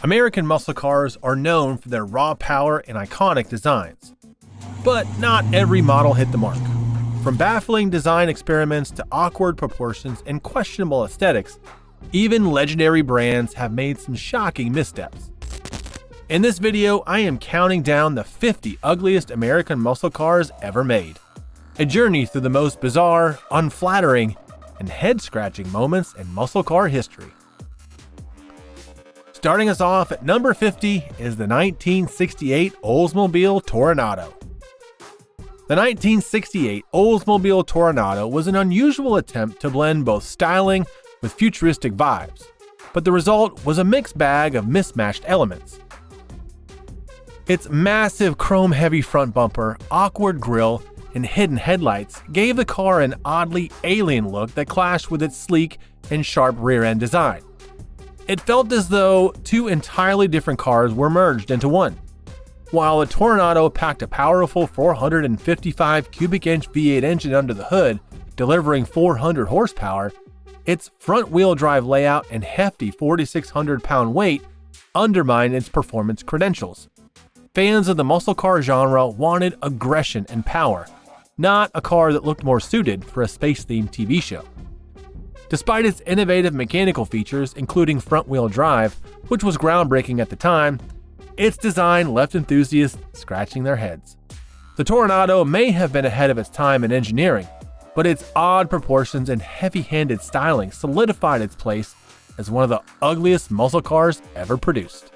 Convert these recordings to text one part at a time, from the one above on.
American muscle cars are known for their raw power and iconic designs. But not every model hit the mark. From baffling design experiments to awkward proportions and questionable aesthetics, even legendary brands have made some shocking missteps. In this video, I am counting down the 50 ugliest American muscle cars ever made. A journey through the most bizarre, unflattering, and head-scratching moments in muscle car history. Starting us off at number 50 is the 1968 Oldsmobile Toronado. The 1968 Oldsmobile Toronado was an unusual attempt to blend both styling with futuristic vibes, but the result was a mixed bag of mismatched elements. Its massive chrome-heavy front bumper, awkward grille, and hidden headlights gave the car an oddly alien look that clashed with its sleek and sharp rear-end design. It felt as though two entirely different cars were merged into one. While the Toronado packed a powerful 455 cubic inch V8 engine under the hood, delivering 400 horsepower, its front-wheel drive layout and hefty 4,600-pound weight undermined its performance credentials. Fans of the muscle car genre wanted aggression and power, not a car that looked more suited for a space-themed TV show. Despite its innovative mechanical features, including front-wheel drive, which was groundbreaking at the time, its design left enthusiasts scratching their heads. The Toronado may have been ahead of its time in engineering, but its odd proportions and heavy-handed styling solidified its place as one of the ugliest muscle cars ever produced.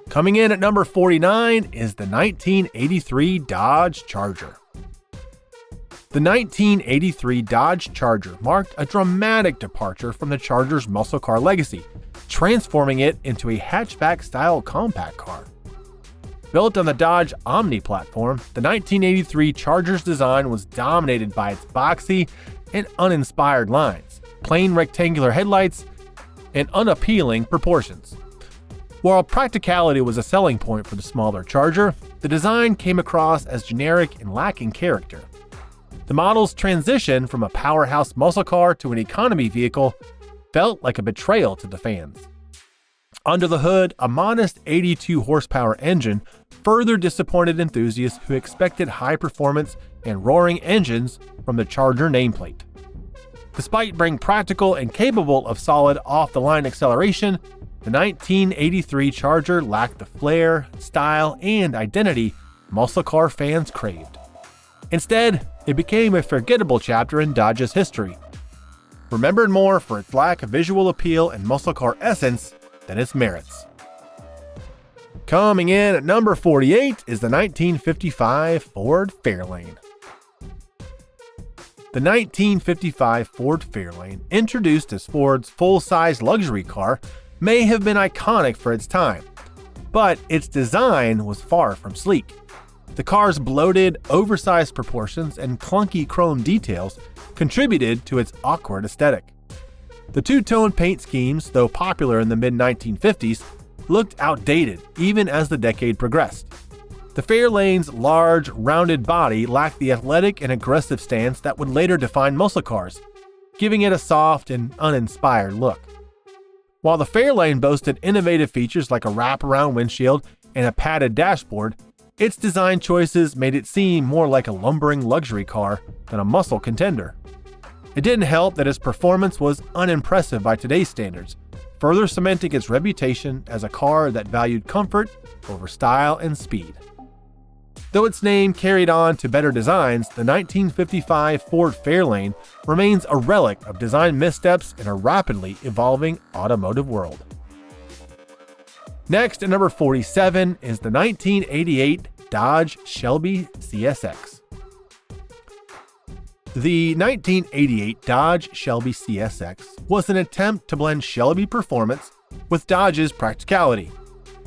Coming in at number 49 is the 1983 Dodge Charger. The 1983 Dodge Charger marked a dramatic departure from the Charger's muscle car legacy, transforming it into a hatchback-style compact car. Built on the Dodge Omni platform, the 1983 Charger's design was dominated by its boxy and uninspired lines, plain rectangular headlights, and unappealing proportions. While practicality was a selling point for the smaller Charger, the design came across as generic and lacking character. The model's transition from a powerhouse muscle car to an economy vehicle felt like a betrayal to the fans. Under the hood, a modest 82 horsepower engine further disappointed enthusiasts who expected high performance and roaring engines from the Charger nameplate. Despite being practical and capable of solid off-the-line acceleration, the 1983 Charger lacked the flair, style, and identity muscle car fans craved. Instead, it became a forgettable chapter in Dodge's history, remembered more for its lack of visual appeal and muscle car essence than its merits. Coming in at number 48 is the 1955 Ford Fairlane. The 1955 Ford Fairlane, introduced as Ford's full-size luxury car, may have been iconic for its time, but its design was far from sleek. The car's bloated, oversized proportions and clunky chrome details contributed to its awkward aesthetic. The two-tone paint schemes, though popular in the mid-1950s, looked outdated even as the decade progressed. The Fairlane's large, rounded body lacked the athletic and aggressive stance that would later define muscle cars, giving it a soft and uninspired look. While the Fairlane boasted innovative features like a wraparound windshield and a padded dashboard, its design choices made it seem more like a lumbering luxury car than a muscle contender. It didn't help that its performance was unimpressive by today's standards, further cementing its reputation as a car that valued comfort over style and speed. Though its name carried on to better designs, the 1955 Ford Fairlane remains a relic of design missteps in a rapidly evolving automotive world. Next, at number 47, is the 1988 Dodge Shelby CSX. The 1988 Dodge Shelby CSX was an attempt to blend Shelby performance with Dodge's practicality,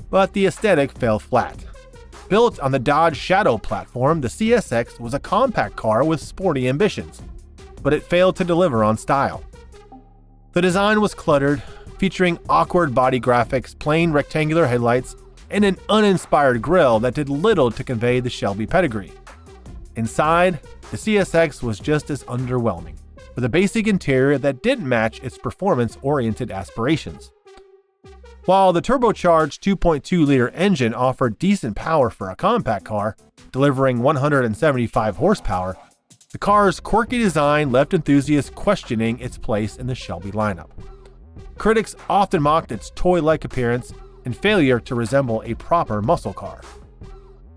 but the aesthetic fell flat. Built on the Dodge Shadow platform, the CSX was a compact car with sporty ambitions, but it failed to deliver on style. The design was cluttered, featuring awkward body graphics, plain rectangular headlights, and an uninspired grille that did little to convey the Shelby pedigree. Inside, the CSX was just as underwhelming, with a basic interior that didn't match its performance-oriented aspirations. While the turbocharged 2.2-liter engine offered decent power for a compact car, delivering 175 horsepower, the car's quirky design left enthusiasts questioning its place in the Shelby lineup. Critics often mocked its toy-like appearance and failure to resemble a proper muscle car.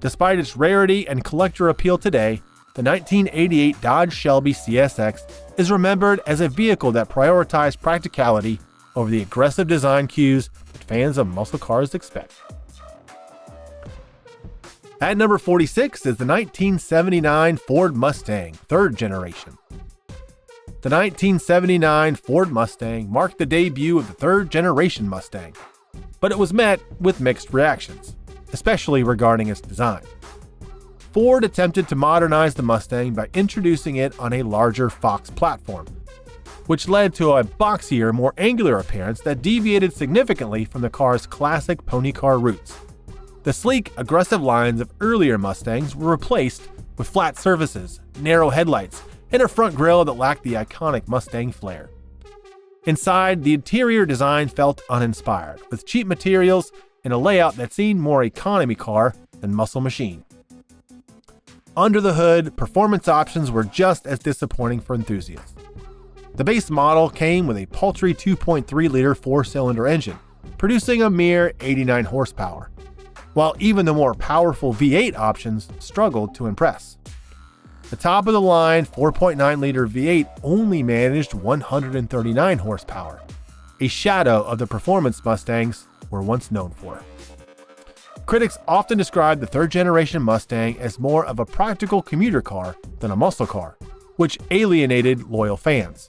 Despite its rarity and collector appeal today, the 1988 Dodge Shelby CSX is remembered as a vehicle that prioritized practicality over the aggressive design cues that fans of muscle cars expect. At number 46 is the 1979 Ford Mustang, third generation. The 1979 Ford Mustang marked the debut of the third generation Mustang, but it was met with mixed reactions, especially regarding its design. Ford attempted to modernize the Mustang by introducing it on a larger Fox platform, which led to a boxier, more angular appearance that deviated significantly from the car's classic pony car roots. The sleek, aggressive lines of earlier Mustangs were replaced with flat surfaces, narrow headlights, and a front grille that lacked the iconic Mustang flair. Inside, the interior design felt uninspired, with cheap materials and a layout that seemed more economy car than muscle machine. Under the hood, performance options were just as disappointing for enthusiasts. The base model came with a paltry 2.3-liter four-cylinder engine, producing a mere 89 horsepower, while even the more powerful V8 options struggled to impress. The top-of-the-line 4.9-liter V8 only managed 139 horsepower, a shadow of the performance Mustangs were once known for. Critics often describe the third-generation Mustang as more of a practical commuter car than a muscle car, which alienated loyal fans.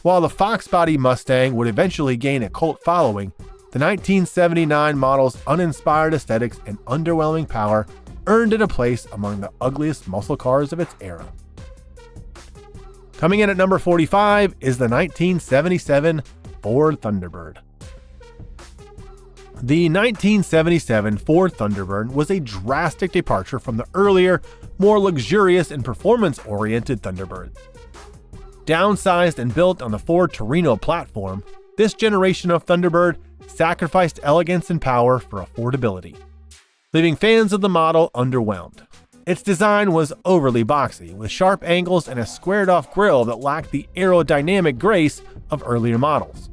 While the Fox body Mustang would eventually gain a cult following, the 1979 model's uninspired aesthetics and underwhelming power earned it a place among the ugliest muscle cars of its era. Coming in at number 45 is the 1977 Ford Thunderbird. The 1977 Ford Thunderbird was a drastic departure from the earlier, more luxurious and performance-oriented Thunderbird. Downsized and built on the Ford Torino platform, this generation of Thunderbird sacrificed elegance and power for affordability, leaving fans of the model underwhelmed. Its design was overly boxy, with sharp angles and a squared-off grille that lacked the aerodynamic grace of earlier models.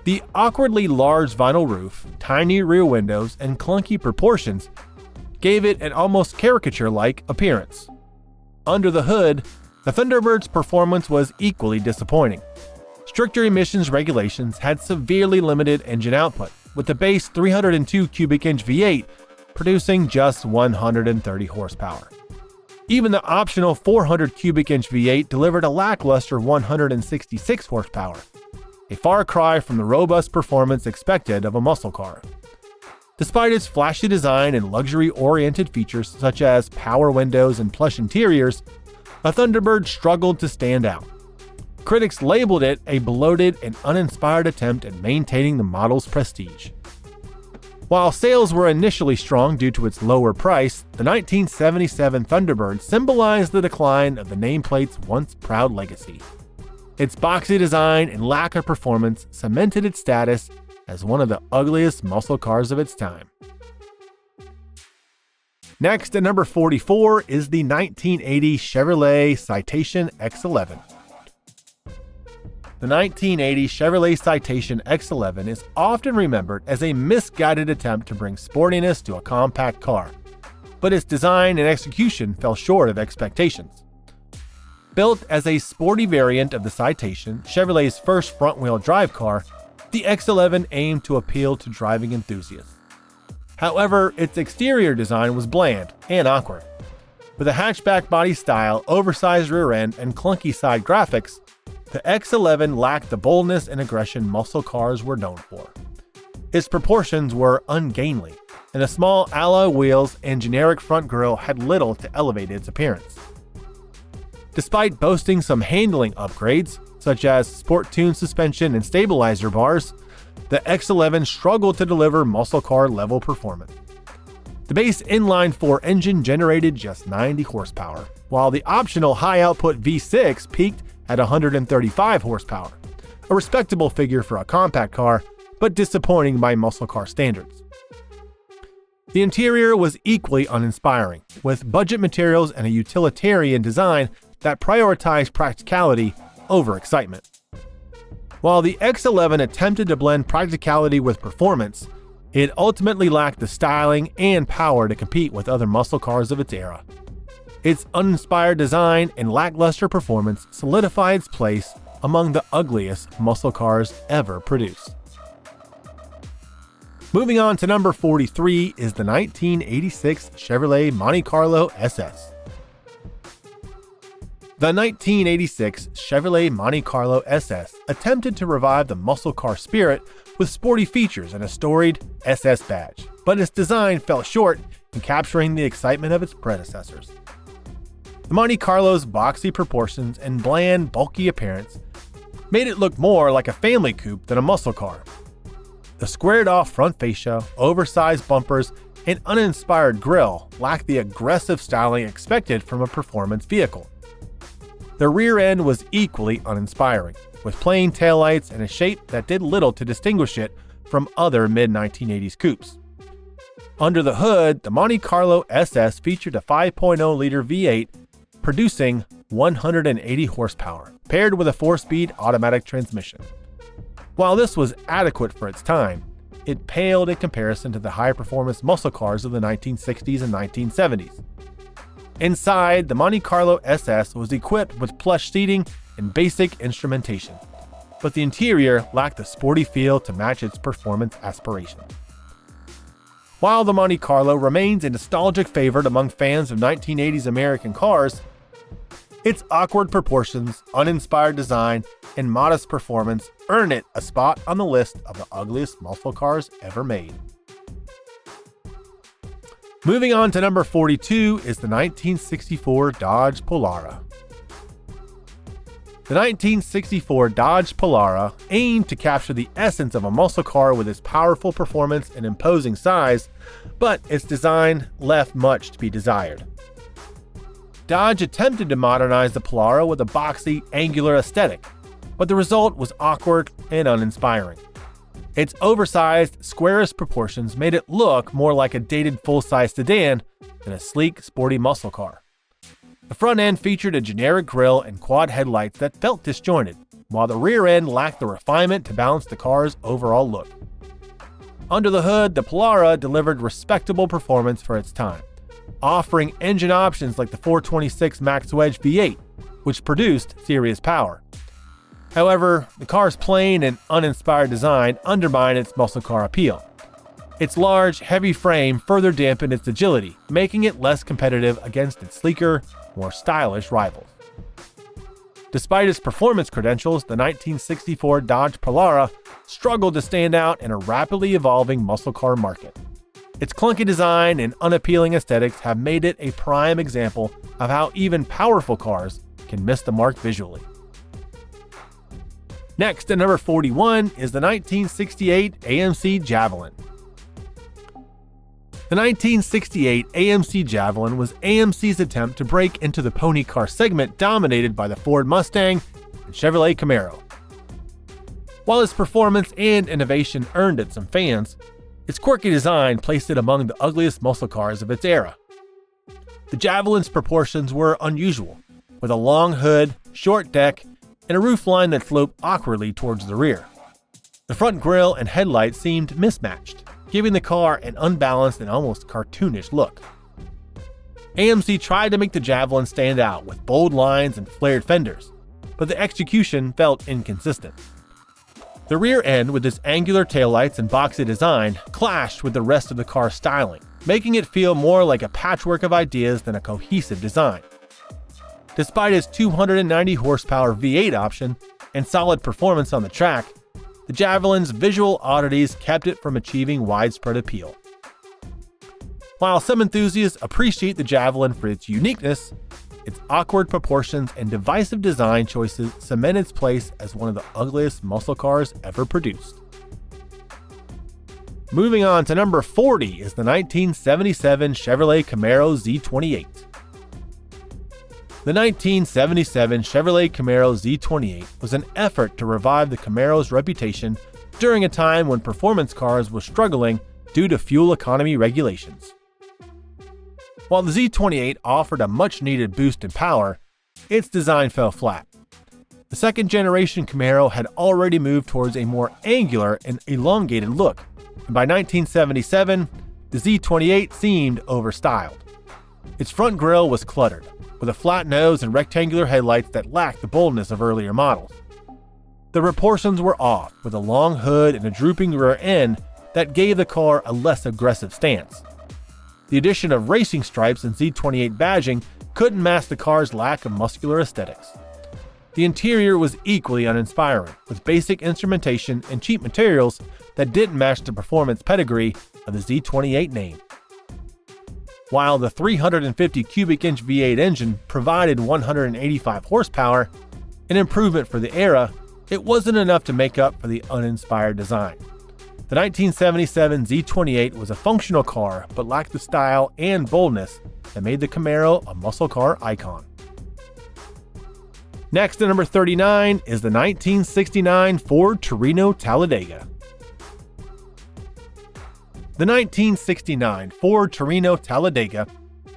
The awkwardly large vinyl roof, tiny rear windows, and clunky proportions gave it an almost caricature-like appearance. Under the hood, the Thunderbird's performance was equally disappointing. Stricter emissions regulations had severely limited engine output, with the base 302 cubic inch V8 producing just 130 horsepower. Even the optional 400 cubic inch V8 delivered a lackluster 166 horsepower, a far cry from the robust performance expected of a muscle car. Despite its flashy design and luxury-oriented features such as power windows and plush interiors, the Thunderbird struggled to stand out. Critics labeled it a bloated and uninspired attempt at maintaining the model's prestige. While sales were initially strong due to its lower price, the 1977 Thunderbird symbolized the decline of the nameplate's once proud legacy. Its boxy design and lack of performance cemented its status as one of the ugliest muscle cars of its time. Next, at number 44, is the 1980 Chevrolet Citation X11. The 1980 Chevrolet Citation X11 is often remembered as a misguided attempt to bring sportiness to a compact car, but its design and execution fell short of expectations. Built as a sporty variant of the Citation, Chevrolet's first front-wheel drive car, the X11 aimed to appeal to driving enthusiasts. However, its exterior design was bland and awkward. With a hatchback body style, oversized rear end, and clunky side graphics, the X11 lacked the boldness and aggression muscle cars were known for. Its proportions were ungainly, and the small alloy wheels and generic front grille had little to elevate its appearance. Despite boasting some handling upgrades, such as sport-tuned suspension and stabilizer bars, the X11 struggled to deliver muscle car level performance. The base inline-4 engine generated just 90 horsepower, while the optional high-output V6 peaked at 135 horsepower, a respectable figure for a compact car, but disappointing by muscle car standards. The interior was equally uninspiring, with budget materials and a utilitarian design that prioritized practicality over excitement. While the X11 attempted to blend practicality with performance, it ultimately lacked the styling and power to compete with other muscle cars of its era. Its uninspired design and lackluster performance solidified its place among the ugliest muscle cars ever produced. Moving on to number 43 is the 1986 Chevrolet Monte Carlo SS. The 1986 Chevrolet Monte Carlo SS attempted to revive the muscle car spirit with sporty features and a storied SS badge, but its design fell short in capturing the excitement of its predecessors. The Monte Carlo's boxy proportions and bland, bulky appearance made it look more like a family coupe than a muscle car. The squared-off front fascia, oversized bumpers, and uninspired grille lacked the aggressive styling expected from a performance vehicle. The rear end was equally uninspiring, with plain taillights and a shape that did little to distinguish it from other mid-1980s coupes. Under the hood, the Monte Carlo SS featured a 5.0-liter V8 producing 180 horsepower, paired with a 4-speed automatic transmission. While this was adequate for its time, it paled in comparison to the high-performance muscle cars of the 1960s and 1970s. Inside, the Monte Carlo SS was equipped with plush seating and basic instrumentation, but the interior lacked the sporty feel to match its performance aspirations. While the Monte Carlo remains a nostalgic favorite among fans of 1980s American cars, its awkward proportions, uninspired design, and modest performance earn it a spot on the list of the ugliest muscle cars ever made. Moving on to number 42 is the 1964 Dodge Polara. The 1964 Dodge Polara aimed to capture the essence of a muscle car with its powerful performance and imposing size, but its design left much to be desired. Dodge attempted to modernize the Polara with a boxy, angular aesthetic, but the result was awkward and uninspiring. Its oversized, squarish proportions made it look more like a dated full-size sedan than a sleek, sporty muscle car. The front end featured a generic grille and quad headlights that felt disjointed, while the rear end lacked the refinement to balance the car's overall look. Under the hood, the Polara delivered respectable performance for its time, offering engine options like the 426 Max Wedge V8, which produced serious power. However, the car's plain and uninspired design undermined its muscle car appeal. Its large, heavy frame further dampened its agility, making it less competitive against its sleeker, more stylish rivals. Despite its performance credentials, the 1964 Dodge Polara struggled to stand out in a rapidly evolving muscle car market. Its clunky design and unappealing aesthetics have made it a prime example of how even powerful cars can miss the mark visually. Next, at number 41, is the 1968 AMC Javelin. The 1968 AMC Javelin was AMC's attempt to break into the pony car segment dominated by the Ford Mustang and Chevrolet Camaro. While its performance and innovation earned it some fans, its quirky design placed it among the ugliest muscle cars of its era. The Javelin's proportions were unusual, with a long hood, short deck, and a roofline that sloped awkwardly towards the rear. The front grille and headlights seemed mismatched, giving the car an unbalanced and almost cartoonish look. AMC tried to make the Javelin stand out with bold lines and flared fenders, but the execution felt inconsistent. The rear end, with its angular taillights and boxy design, clashed with the rest of the car's styling, making it feel more like a patchwork of ideas than a cohesive design. Despite its 290 horsepower V8 option and solid performance on the track, the Javelin's visual oddities kept it from achieving widespread appeal. While some enthusiasts appreciate the Javelin for its uniqueness, its awkward proportions and divisive design choices cement its place as one of the ugliest muscle cars ever produced. Moving on to number 40 is the 1977 Chevrolet Camaro Z28. The 1977 Chevrolet Camaro Z28 was an effort to revive the Camaro's reputation during a time when performance cars were struggling due to fuel economy regulations. While the Z28 offered a much-needed boost in power, its design fell flat. The second-generation Camaro had already moved towards a more angular and elongated look, and by 1977, the Z28 seemed overstyled. Its front grille was cluttered, with a flat nose and rectangular headlights that lacked the boldness of earlier models. The proportions were off, with a long hood and a drooping rear end that gave the car a less aggressive stance. The addition of racing stripes and Z28 badging couldn't mask the car's lack of muscular aesthetics. The interior was equally uninspiring, with basic instrumentation and cheap materials that didn't match the performance pedigree of the Z28 name. While the 350 cubic inch V8 engine provided 185 horsepower, an improvement for the era, it wasn't enough to make up for the uninspired design. The 1977 Z28 was a functional car but lacked the style and boldness that made the Camaro a muscle car icon. Next at number 39 is the 1969 Ford Torino Talladega. The 1969 Ford Torino Talladega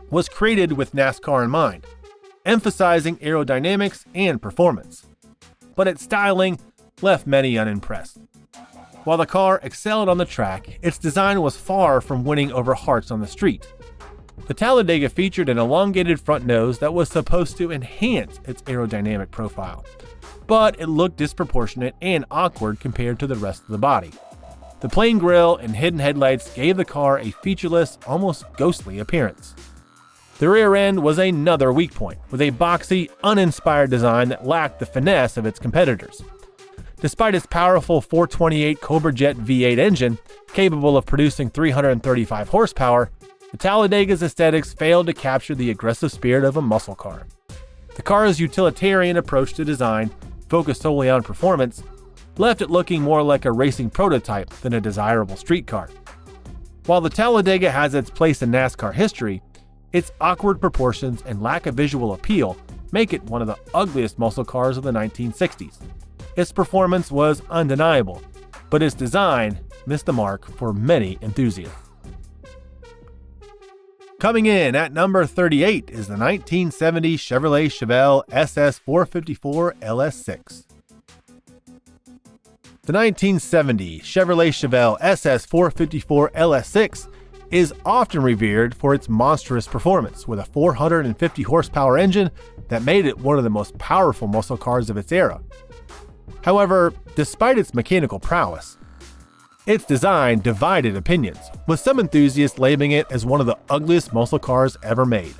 was created with NASCAR in mind, emphasizing aerodynamics and performance. But its styling left many unimpressed. While the car excelled on the track, its design was far from winning over hearts on the street. The Talladega featured an elongated front nose that was supposed to enhance its aerodynamic profile, but it looked disproportionate and awkward compared to the rest of the body. The plain grille and hidden headlights gave the car a featureless, almost ghostly appearance. The rear end was another weak point, with a boxy, uninspired design that lacked the finesse of its competitors. Despite its powerful 428 Cobra Jet V8 engine, capable of producing 335 horsepower, the Talladega's aesthetics failed to capture the aggressive spirit of a muscle car. The car's utilitarian approach to design, focused solely on performance, left it looking more like a racing prototype than a desirable street car. While the Talladega has its place in NASCAR history, its awkward proportions and lack of visual appeal make it one of the ugliest muscle cars of the 1960s. Its performance was undeniable, but its design missed the mark for many enthusiasts. Coming in at number 38 is the 1970 Chevrolet Chevelle SS454 LS6. The 1970 Chevrolet Chevelle SS454 LS6 is often revered for its monstrous performance, with a 450 horsepower engine that made it one of the most powerful muscle cars of its era. However, despite its mechanical prowess, its design divided opinions, with some enthusiasts labeling it as one of the ugliest muscle cars ever made.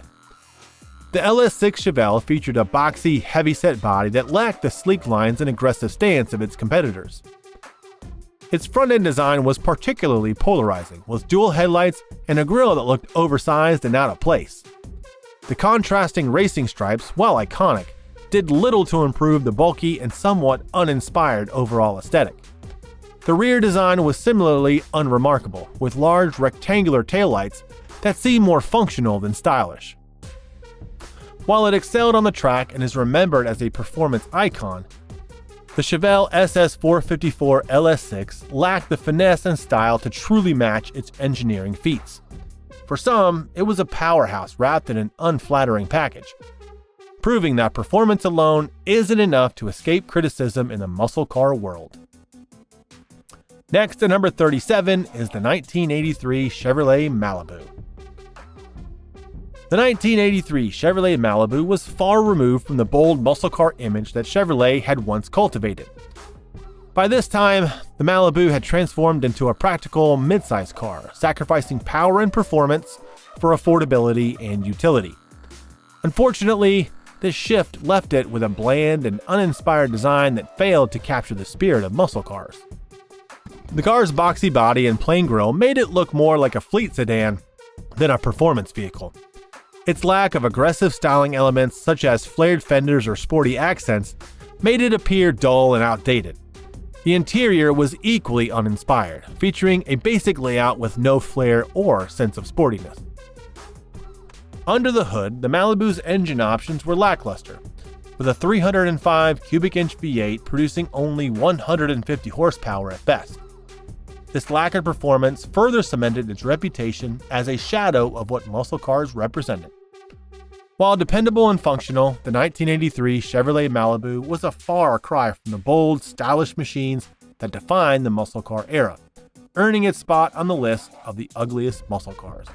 The LS6 Chevelle featured a boxy, heavy-set body that lacked the sleek lines and aggressive stance of its competitors. Its front-end design was particularly polarizing, with dual headlights and a grille that looked oversized and out of place. The contrasting racing stripes, while iconic, did little to improve the bulky and somewhat uninspired overall aesthetic. The rear design was similarly unremarkable, with large rectangular taillights that seemed more functional than stylish. While it excelled on the track and is remembered as a performance icon, the Chevelle SS454 LS6 lacked the finesse and style to truly match its engineering feats. For some, it was a powerhouse wrapped in an unflattering package, proving that performance alone isn't enough to escape criticism in the muscle car world. Next at number 37 is the 1983 Chevrolet Malibu. The 1983 Chevrolet Malibu was far removed from the bold muscle car image that Chevrolet had once cultivated. By this time, the Malibu had transformed into a practical midsize car, sacrificing power and performance for affordability and utility. Unfortunately, this shift left it with a bland and uninspired design that failed to capture the spirit of muscle cars. The car's boxy body and plain grille made it look more like a fleet sedan than a performance vehicle. Its lack of aggressive styling elements such as flared fenders or sporty accents made it appear dull and outdated. The interior was equally uninspired, featuring a basic layout with no flair or sense of sportiness. Under the hood, the Malibu's engine options were lackluster. with a 305 cubic inch V8 producing only 150 horsepower at best. This lack of performance further cemented its reputation as a shadow of what muscle cars represented. While dependable and functional, the 1983 Chevrolet Malibu was a far cry from the bold, stylish machines that defined the muscle car era, earning its spot on the list of the ugliest muscle cars.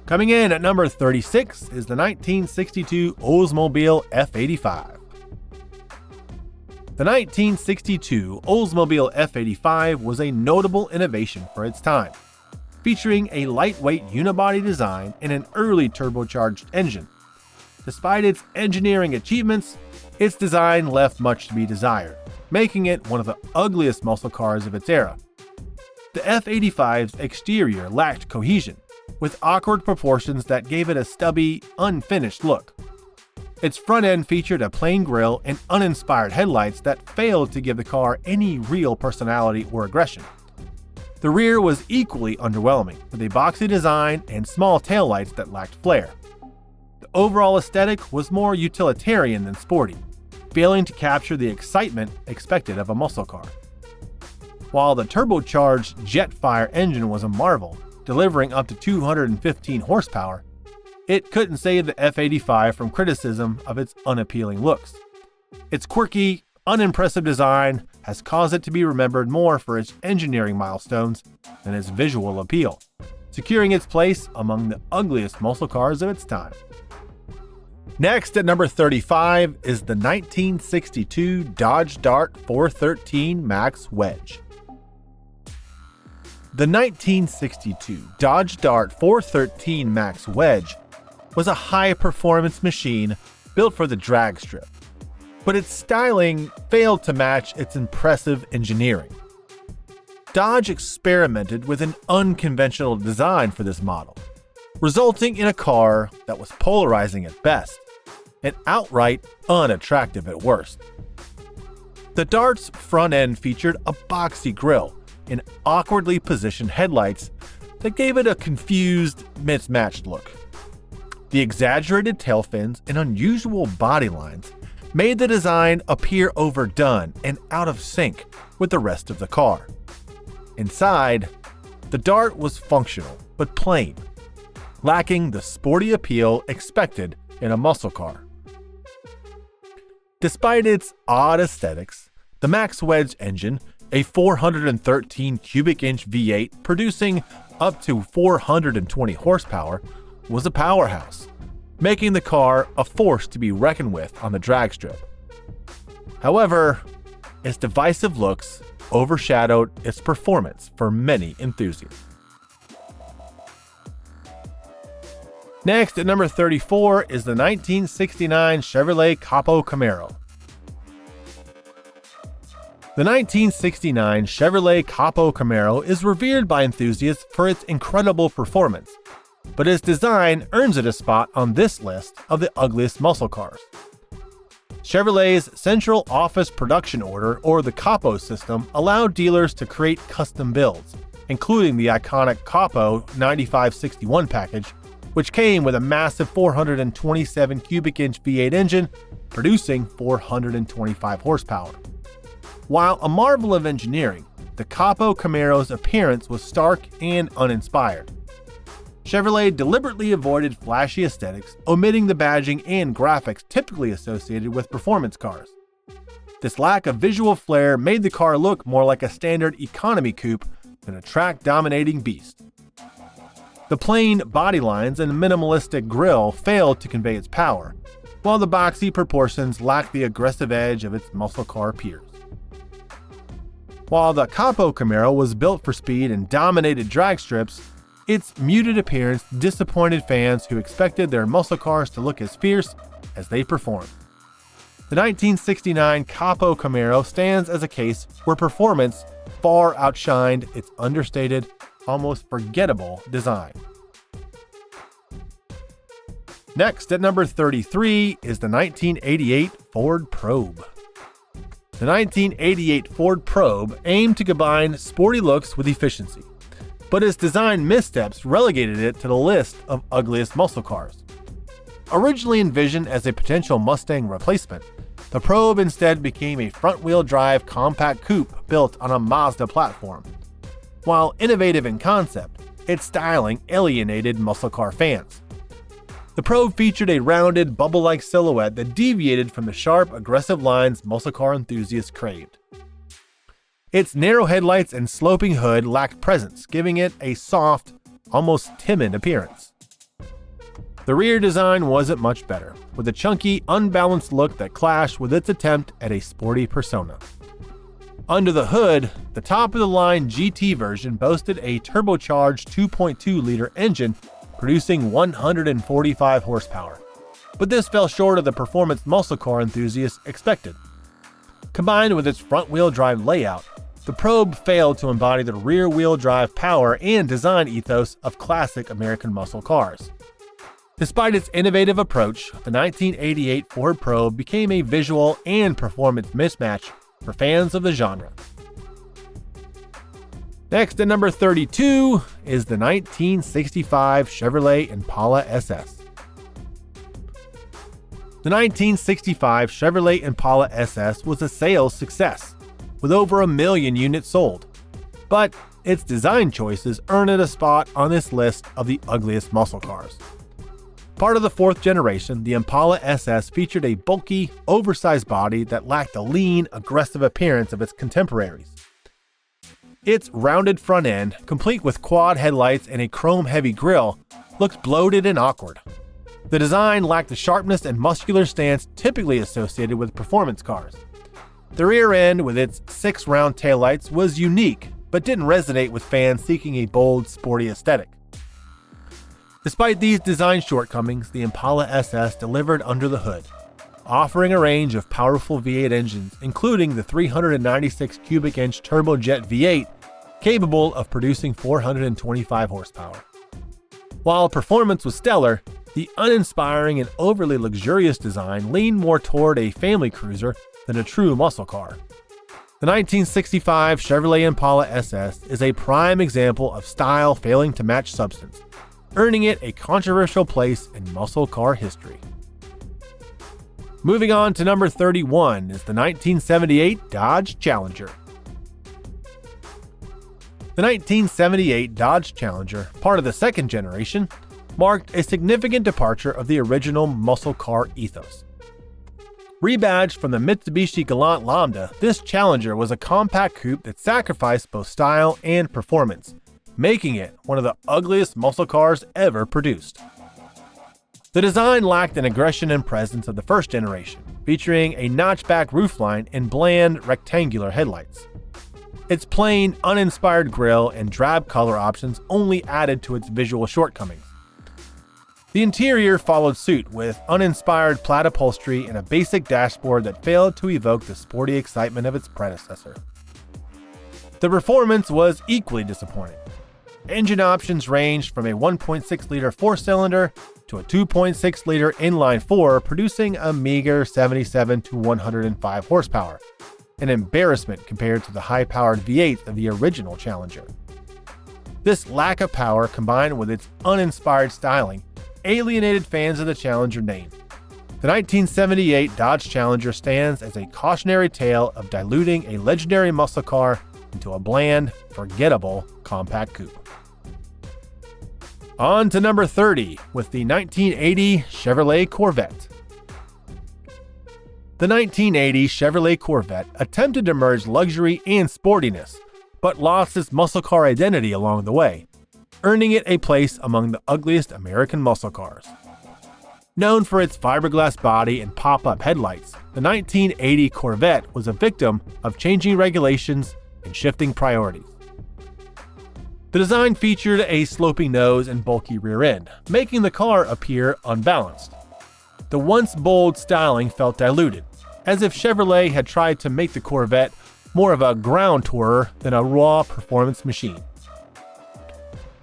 Coming in at number 36 is the 1962 Oldsmobile F85. The 1962 Oldsmobile F85 was a notable innovation for its time, featuring a lightweight unibody design and an early turbocharged engine. Despite its engineering achievements, its design left much to be desired, making it one of the ugliest muscle cars of its era. The F85's exterior lacked cohesion, with awkward proportions that gave it a stubby, unfinished look. Its front end featured a plain grille and uninspired headlights that failed to give the car any real personality or aggression. The rear was equally underwhelming, with a boxy design and small taillights that lacked flair. The overall aesthetic was more utilitarian than sporty, failing to capture the excitement expected of a muscle car. While the turbocharged Jetfire engine was a marvel, delivering up to 215 horsepower, it couldn't save the F85 from criticism of its unappealing looks. Its quirky, unimpressive design has caused it to be remembered more for its engineering milestones than its visual appeal, securing its place among the ugliest muscle cars of its time. Next at number 35 is the 1962 Dodge Dart 413 Max Wedge. The 1962 Dodge Dart 413 Max Wedge was a high-performance machine built for the drag strip, but its styling failed to match its impressive engineering. Dodge experimented with an unconventional design for this model, resulting in a car that was polarizing at best and outright unattractive at worst. The Dart's front end featured a boxy grille and awkwardly positioned headlights that gave it a confused, mismatched look. The exaggerated tail fins and unusual body lines made the design appear overdone and out of sync with the rest of the car. Inside, the Dart was functional but plain, lacking the sporty appeal expected in a muscle car. Despite its odd aesthetics, the Max Wedge engine, a 413 cubic inch V8 producing up to 420 horsepower, was a powerhouse, making the car a force to be reckoned with on the drag strip. However, its divisive looks overshadowed its performance for many enthusiasts. Next at number 34 is the 1969 Chevrolet Capo Camaro. The 1969 Chevrolet Capo Camaro is revered by enthusiasts for its incredible performance, but its design earns it a spot on this list of the ugliest muscle cars. Chevrolet's Central Office Production Order, or the Capo system, allowed dealers to create custom builds, including the iconic Capo 9561 package, which came with a massive 427 cubic inch V8 engine producing 425 horsepower. While a marvel of engineering, the Capo Camaro's appearance was stark and uninspired. Chevrolet deliberately avoided flashy aesthetics, omitting the badging and graphics typically associated with performance cars. This lack of visual flair made the car look more like a standard economy coupe than a track-dominating beast. The plain body lines and minimalistic grille failed to convey its power, while the boxy proportions lacked the aggressive edge of its muscle car peers. While the Capo Camaro was built for speed and dominated drag strips, its muted appearance disappointed fans who expected their muscle cars to look as fierce as they performed. The 1969 Capo Camaro stands as a case where performance far outshined its understated, almost forgettable design. Next at number 33 is the 1988 Ford Probe. The 1988 Ford Probe aimed to combine sporty looks with efficiency, but its design missteps relegated it to the list of ugliest muscle cars. Originally envisioned as a potential Mustang replacement, the Probe instead became a front-wheel drive compact coupe built on a Mazda platform. While innovative in concept, its styling alienated muscle car fans. The Probe featured a rounded, bubble-like silhouette that deviated from the sharp, aggressive lines muscle car enthusiasts craved. Its narrow headlights and sloping hood lacked presence, giving it a soft, almost timid appearance. The rear design wasn't much better, with a chunky, unbalanced look that clashed with its attempt at a sporty persona. Under the hood, the top-of-the-line GT version boasted a turbocharged 2.2-liter engine producing 145 horsepower, but this fell short of the performance muscle car enthusiasts expected. Combined with its front-wheel drive layout, the Probe failed to embody the rear-wheel drive power and design ethos of classic American muscle cars. Despite its innovative approach, the 1988 Ford Probe became a visual and performance mismatch for fans of the genre. Next at number 32 is the 1965 Chevrolet Impala SS. The 1965 Chevrolet Impala SS was a sales success, with over 1 million units sold. But its design choices earned it a spot on this list of the ugliest muscle cars. Part of the fourth generation, the Impala SS featured a bulky, oversized body that lacked the lean, aggressive appearance of its contemporaries. Its rounded front end, complete with quad headlights and a chrome-heavy grille, looked bloated and awkward. The design lacked the sharpness and muscular stance typically associated with performance cars. The rear end, with its 6 round taillights, was unique, but didn't resonate with fans seeking a bold, sporty aesthetic. Despite these design shortcomings, the Impala SS delivered under the hood, offering a range of powerful V8 engines, including the 396 cubic inch turbojet V8, capable of producing 425 horsepower. While performance was stellar, the uninspiring and overly luxurious design leaned more toward a family cruiser than a true muscle car. The 1965 Chevrolet Impala SS is a prime example of style failing to match substance, earning it a controversial place in muscle car history. Moving on to number 31 is the 1978 Dodge Challenger. The 1978 Dodge Challenger, part of the second generation, marked a significant departure of the original muscle car ethos. Rebadged from the Mitsubishi Galant Lambda, this Challenger was a compact coupe that sacrificed both style and performance, making it one of the ugliest muscle cars ever produced. The design lacked an aggression and presence of the first generation, featuring a notchback roofline and bland, rectangular headlights. Its plain, uninspired grille and drab color options only added to its visual shortcomings. The interior followed suit with uninspired plaid upholstery and a basic dashboard that failed to evoke the sporty excitement of its predecessor. The performance was equally disappointing. Engine options ranged from a 1.6-liter 4-cylinder to a 2.6-liter inline-4, producing a meager 77 to 105 horsepower, an embarrassment compared to the high-powered V8 of the original Challenger. This lack of power, combined with its uninspired styling, alienated fans of the Challenger name. The 1978 Dodge Challenger stands as a cautionary tale of diluting a legendary muscle car into a bland, forgettable compact coupe. On to number 30 with the 1980 Chevrolet Corvette. The 1980 Chevrolet Corvette attempted to merge luxury and sportiness, but lost its muscle car identity along the way, earning it a place among the ugliest American muscle cars. Known for its fiberglass body and pop-up headlights, the 1980 Corvette was a victim of changing regulations and shifting priorities. The design featured a sloping nose and bulky rear end, making the car appear unbalanced. The once bold styling felt diluted, as if Chevrolet had tried to make the Corvette more of a ground tourer than a raw performance machine.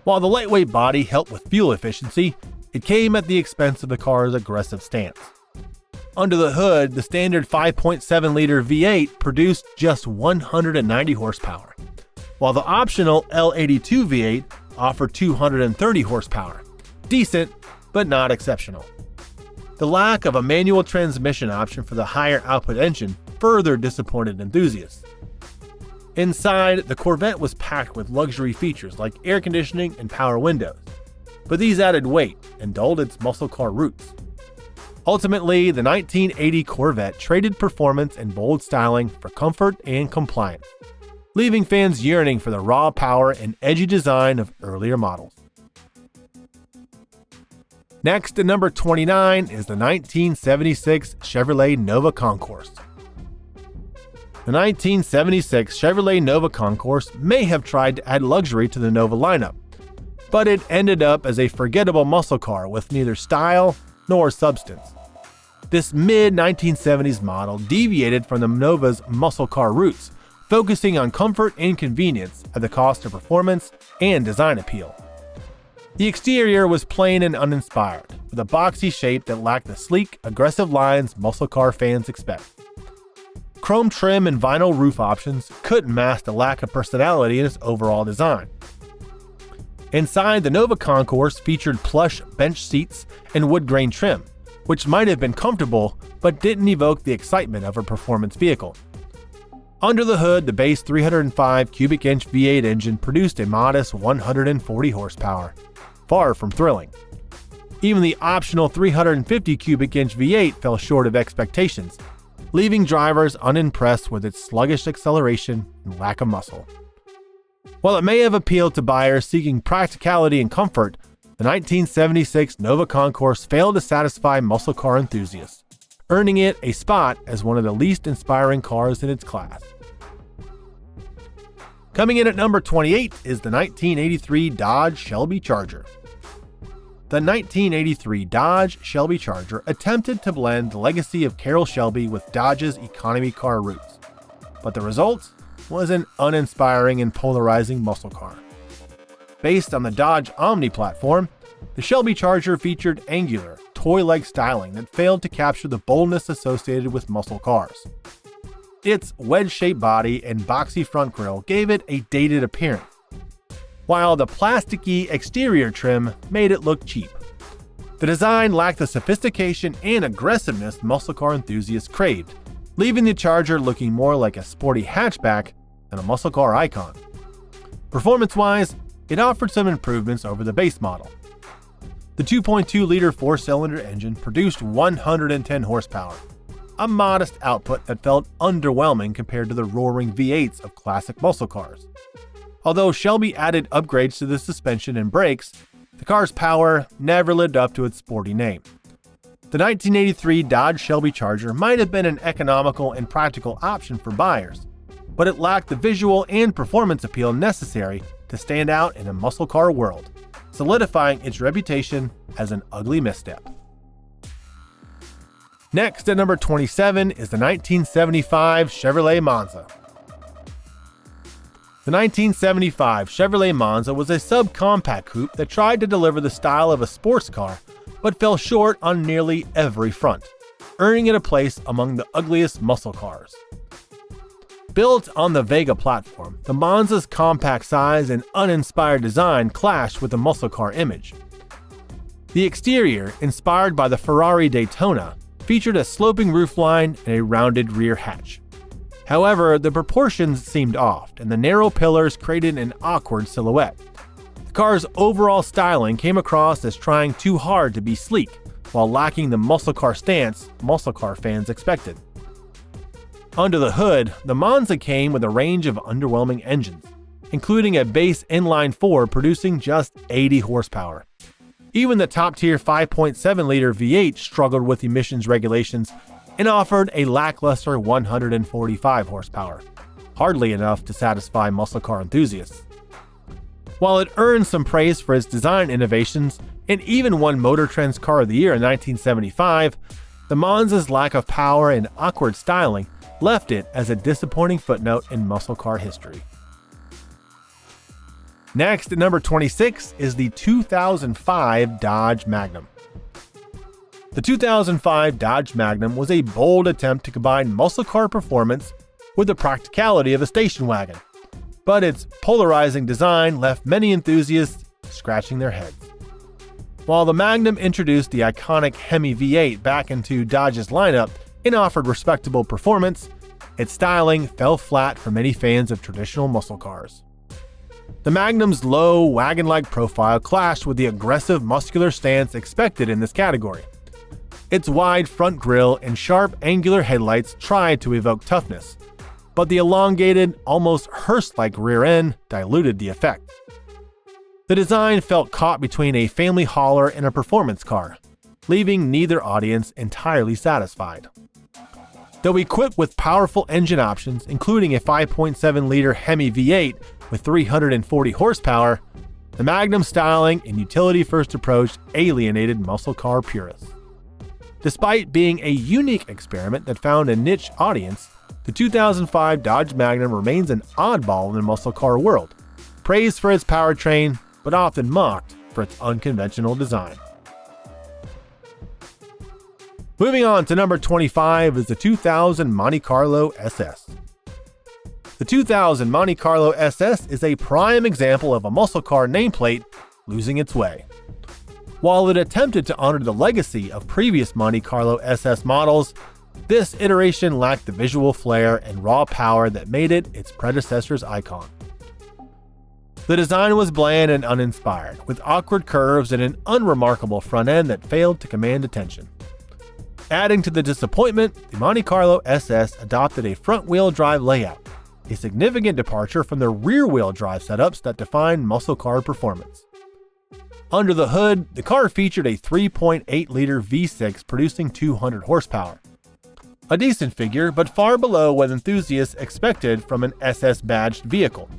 While the lightweight body helped with fuel efficiency, it came at the expense of the car's aggressive stance. Under the hood, the standard 5.7-liter V8 produced just 190 horsepower, while the optional L82 V8 offered 230 horsepower. Decent, but not exceptional. The lack of a manual transmission option for the higher output engine further disappointed enthusiasts. Inside, the Corvette was packed with luxury features like air conditioning and power windows, but these added weight and dulled its muscle car roots. Ultimately, the 1980 Corvette traded performance and bold styling for comfort and compliance, leaving fans yearning for the raw power and edgy design of earlier models. Next, at number 29 is the 1976 Chevrolet Nova Concours. The 1976 Chevrolet Nova Concours may have tried to add luxury to the Nova lineup, but it ended up as a forgettable muscle car with neither style nor substance. This mid-1970s model deviated from the Nova's muscle car roots, focusing on comfort and convenience at the cost of performance and design appeal. The exterior was plain and uninspired, with a boxy shape that lacked the sleek, aggressive lines muscle car fans expect. Chrome trim and vinyl roof options couldn't mask the lack of personality in its overall design. Inside, the Nova Concours featured plush bench seats and wood grain trim, which might have been comfortable but didn't evoke the excitement of a performance vehicle. Under the hood, the base 305 cubic inch V8 engine produced a modest 140 horsepower, far from thrilling. Even the optional 350 cubic inch V8 fell short of expectations, leaving drivers unimpressed with its sluggish acceleration and lack of muscle. While it may have appealed to buyers seeking practicality and comfort, the 1976 Nova Concours failed to satisfy muscle car enthusiasts, earning it a spot as one of the least inspiring cars in its class. Coming in at number 28 is the 1983 Dodge Shelby Charger. The 1983 Dodge Shelby Charger attempted to blend the legacy of Carroll Shelby with Dodge's economy car roots, but the result was an uninspiring and polarizing muscle car. Based on the Dodge Omni platform, the Shelby Charger featured angular, toy-like styling that failed to capture the boldness associated with muscle cars. Its wedge-shaped body and boxy front grille gave it a dated appearance, while the plasticky exterior trim made it look cheap. The design lacked the sophistication and aggressiveness muscle car enthusiasts craved, leaving the Charger looking more like a sporty hatchback than a muscle car icon. Performance-wise, it offered some improvements over the base model. The 2.2-liter four-cylinder engine produced 110 horsepower, a modest output that felt underwhelming compared to the roaring V8s of classic muscle cars. Although Shelby added upgrades to the suspension and brakes, the car's power never lived up to its sporty name. The 1983 Dodge Shelby Charger might have been an economical and practical option for buyers, but it lacked the visual and performance appeal necessary to stand out in a muscle car world, solidifying its reputation as an ugly misstep. Next, at number 27, is the 1975 Chevrolet Monza. The 1975 Chevrolet Monza was a subcompact coupe that tried to deliver the style of a sports car, but fell short on nearly every front, earning it a place among the ugliest muscle cars. Built on the Vega platform, the Monza's compact size and uninspired design clashed with the muscle car image. The exterior, inspired by the Ferrari Daytona, featured a sloping roofline and a rounded rear hatch. However, the proportions seemed off, and the narrow pillars created an awkward silhouette. The car's overall styling came across as trying too hard to be sleek, while lacking the muscle car stance muscle car fans expected. Under the hood, the Monza came with a range of underwhelming engines, including a base inline-4 producing just 80 horsepower. Even the top-tier 5.7-liter V8 struggled with emissions regulations and offered a lackluster 145 horsepower, hardly enough to satisfy muscle car enthusiasts. While it earned some praise for its design innovations and even won Motor Trend's Car of the Year in 1975, the Monza's lack of power and awkward styling left it as a disappointing footnote in muscle car history. Next, at number 26, is the 2005 Dodge Magnum. The 2005 Dodge Magnum was a bold attempt to combine muscle car performance with the practicality of a station wagon, but its polarizing design left many enthusiasts scratching their heads. While the Magnum introduced the iconic Hemi V8 back into Dodge's lineup and offered respectable performance, its styling fell flat for many fans of traditional muscle cars. The Magnum's low, wagon-like profile clashed with the aggressive, muscular stance expected in this category. Its wide front grille and sharp, angular headlights tried to evoke toughness, but the elongated, almost hearse-like rear end diluted the effect. The design felt caught between a family hauler and a performance car, leaving neither audience entirely satisfied. Though equipped with powerful engine options, including a 5.7-liter Hemi V8 with 340 horsepower, the Magnum styling and utility-first approach alienated muscle car purists. Despite being a unique experiment that found a niche audience, the 2005 Dodge Magnum remains an oddball in the muscle car world, praised for its powertrain, but often mocked for its unconventional design. Moving on to number 25 is the 2000 Monte Carlo SS. The 2000 Monte Carlo SS is a prime example of a muscle car nameplate losing its way. While it attempted to honor the legacy of previous Monte Carlo SS models, this iteration lacked the visual flair and raw power that made it its predecessor's icon. The design was bland and uninspired, with awkward curves and an unremarkable front end that failed to command attention. Adding to the disappointment, the Monte Carlo SS adopted a front-wheel drive layout, a significant departure from the rear-wheel drive setups that define muscle car performance. Under the hood, the car featured a 3.8-liter V6 producing 200 horsepower. A decent figure, but far below what enthusiasts expected from an SS-badged vehicle.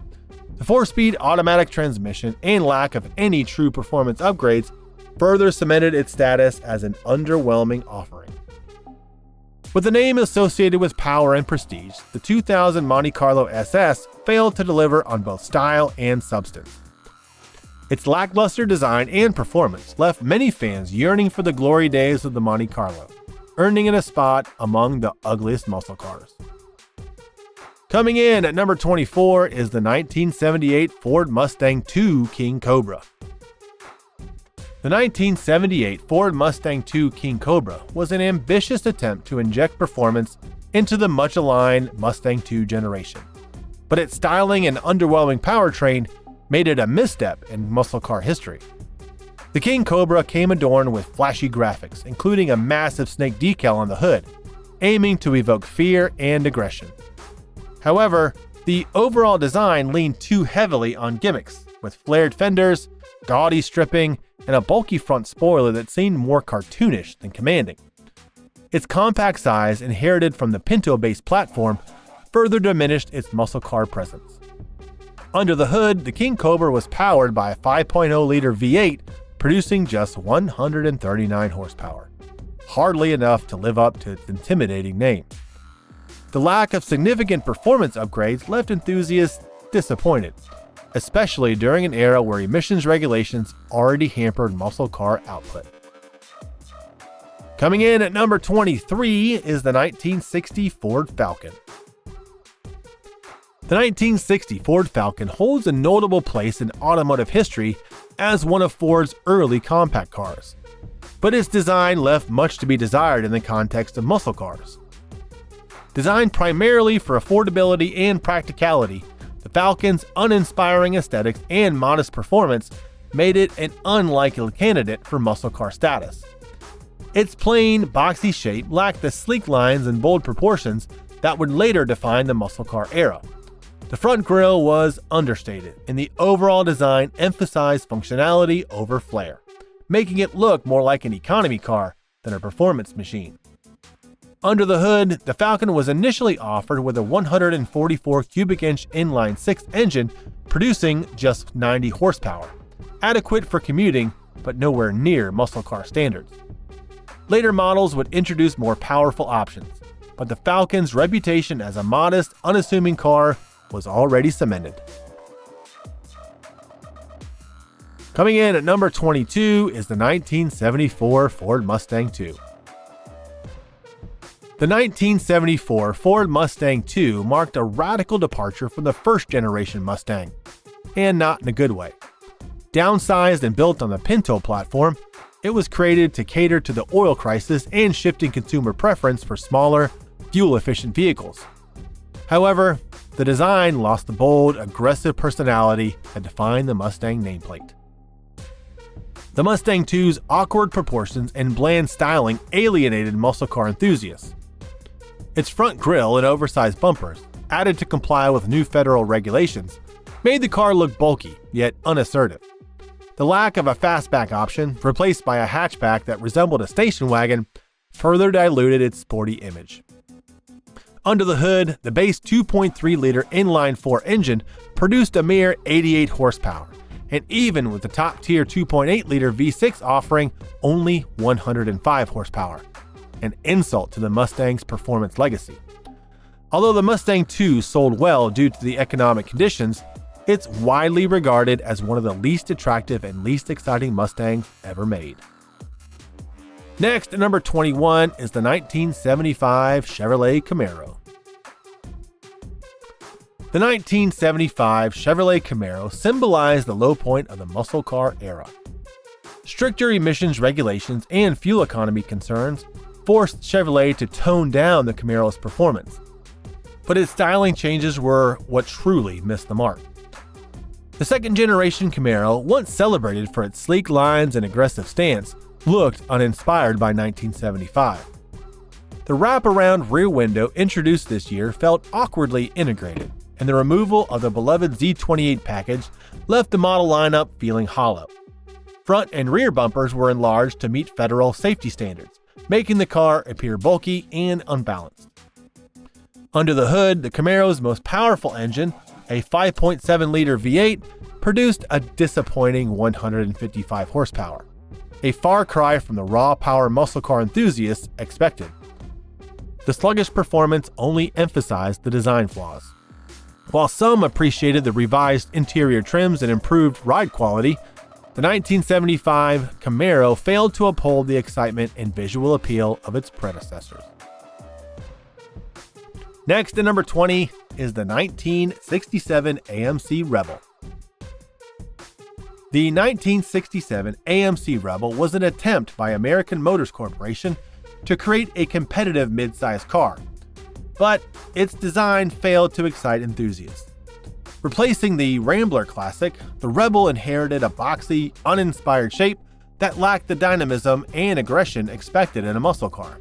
The 4-speed automatic transmission and lack of any true performance upgrades further cemented its status as an underwhelming offering. With the name associated with power and prestige, the 2000 Monte Carlo SS failed to deliver on both style and substance. Its lackluster design and performance left many fans yearning for the glory days of the Monte Carlo, earning it a spot among the ugliest muscle cars. Coming in at number 24 is the 1978 Ford Mustang II King Cobra. The 1978 Ford Mustang II King Cobra was an ambitious attempt to inject performance into the much-aligned Mustang II generation, but its styling and underwhelming powertrain made it a misstep in muscle car history. The King Cobra came adorned with flashy graphics, including a massive snake decal on the hood, aiming to evoke fear and aggression. However, the overall design leaned too heavily on gimmicks, with flared fenders, gaudy stripping, and a bulky front spoiler that seemed more cartoonish than commanding. Its compact size, inherited from the Pinto-based platform, further diminished its muscle car presence. Under the hood, the King Cobra was powered by a 5.0-liter V8, producing just 139 horsepower, hardly enough to live up to its intimidating name. The lack of significant performance upgrades left enthusiasts disappointed, especially during an era where emissions regulations already hampered muscle car output. Coming in at number 23 is the 1960 Ford Falcon. The 1960 Ford Falcon holds a notable place in automotive history as one of Ford's early compact cars, but its design left much to be desired in the context of muscle cars. Designed primarily for affordability and practicality, the Falcon's uninspiring aesthetics and modest performance made it an unlikely candidate for muscle car status. Its plain, boxy shape lacked the sleek lines and bold proportions that would later define the muscle car era. The front grille was understated, and the overall design emphasized functionality over flair, making it look more like an economy car than a performance machine. Under the hood, the Falcon was initially offered with a 144 cubic inch inline-six engine producing just 90 horsepower, adequate for commuting but nowhere near muscle car standards. Later models would introduce more powerful options, but the Falcon's reputation as a modest, unassuming car was already cemented. Coming in at number 22 is the 1974 Ford Mustang II. The 1974 Ford Mustang II marked a radical departure from the first-generation Mustang, and not in a good way. Downsized and built on the Pinto platform, It was created to cater to the oil crisis and shifting consumer preference for smaller, fuel-efficient vehicles. However, the design lost the bold, aggressive personality that defined the Mustang nameplate. The Mustang II's awkward proportions and bland styling alienated muscle car enthusiasts. Its front grille and oversized bumpers, added to comply with new federal regulations, made the car look bulky, yet unassertive. The lack of a fastback option, replaced by a hatchback that resembled a station wagon, further diluted its sporty image. Under the hood, the base 2.3-liter inline-4 engine produced a mere 88 horsepower, and even with the top-tier 2.8-liter V6 offering only 105 horsepower, an insult to the Mustang's performance legacy. Although the Mustang II sold well due to the economic conditions, it's widely regarded as one of the least attractive and least exciting Mustangs ever made. Next, at number 21 is the 1975 Chevrolet Camaro. The 1975 Chevrolet Camaro symbolized the low point of the muscle car era. Stricter emissions regulations and fuel economy concerns forced Chevrolet to tone down the Camaro's performance, but its styling changes were what truly missed the mark. The second-generation Camaro, once celebrated for its sleek lines and aggressive stance, looked uninspired by 1975. The wraparound rear window introduced this year felt awkwardly integrated, and the removal of the beloved Z28 package left the model lineup feeling hollow. Front and rear bumpers were enlarged to meet federal safety standards, making the car appear bulky and unbalanced. Under the hood, the Camaro's most powerful engine, a 5.7-liter V8, produced a disappointing 155 horsepower, a far cry from the raw power muscle car enthusiasts expected. The sluggish performance only emphasized the design flaws. While some appreciated the revised interior trims and improved ride quality, the 1975 Camaro failed to uphold the excitement and visual appeal of its predecessors. Next, at number 20, is the 1967 AMC Rebel. The 1967 AMC Rebel was an attempt by American Motors Corporation to create a competitive midsize car, but its design failed to excite enthusiasts. Replacing the Rambler Classic, the Rebel inherited a boxy, uninspired shape that lacked the dynamism and aggression expected in a muscle car.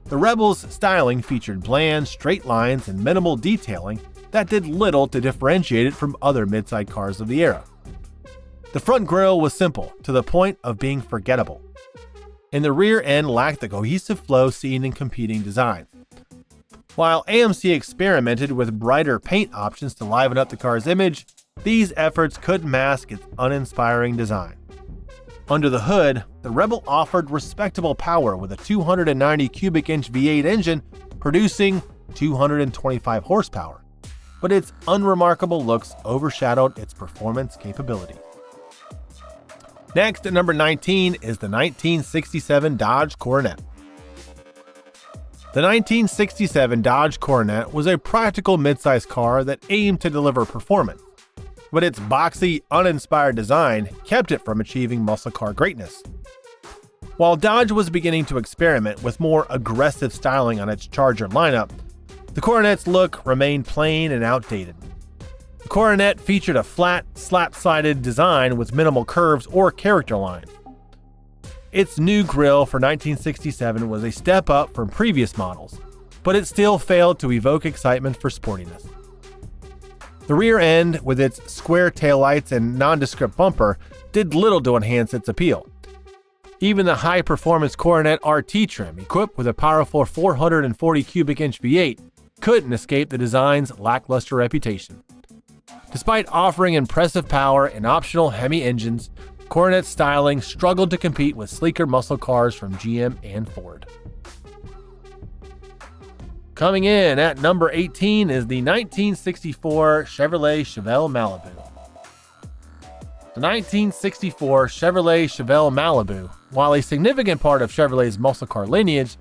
The Rebel's styling featured bland, straight lines and minimal detailing that did little to differentiate it from other midsize cars of the era. The front grille was simple, to the point of being forgettable, and the rear end lacked the cohesive flow seen in competing designs. While AMC experimented with brighter paint options to liven up the car's image, these efforts could mask its uninspiring design. Under the hood, the Rebel offered respectable power with a 290 cubic inch V8 engine producing 225 horsepower, but its unremarkable looks overshadowed its performance capabilities. Next, at number 19, is the 1967 Dodge Coronet. The 1967 Dodge Coronet was a practical midsize car that aimed to deliver performance, but its boxy, uninspired design kept it from achieving muscle car greatness. While Dodge was beginning to experiment with more aggressive styling on its Charger lineup, the Coronet's look remained plain and outdated. The Coronet featured a flat, slap-sided design with minimal curves or character lines. Its new grille for 1967 was a step up from previous models, but it still failed to evoke excitement for sportiness. The rear end, with its square taillights and nondescript bumper, did little to enhance its appeal. Even the high-performance Coronet RT trim, equipped with a powerful 440 cubic inch V8, couldn't escape the design's lackluster reputation. Despite offering impressive power and optional Hemi engines, Coronet's styling struggled to compete with sleeker muscle cars from GM and Ford. Coming in at number 18 is the 1964 Chevrolet Chevelle Malibu. The 1964 Chevrolet Chevelle Malibu, while a significant part of Chevrolet's muscle car lineage,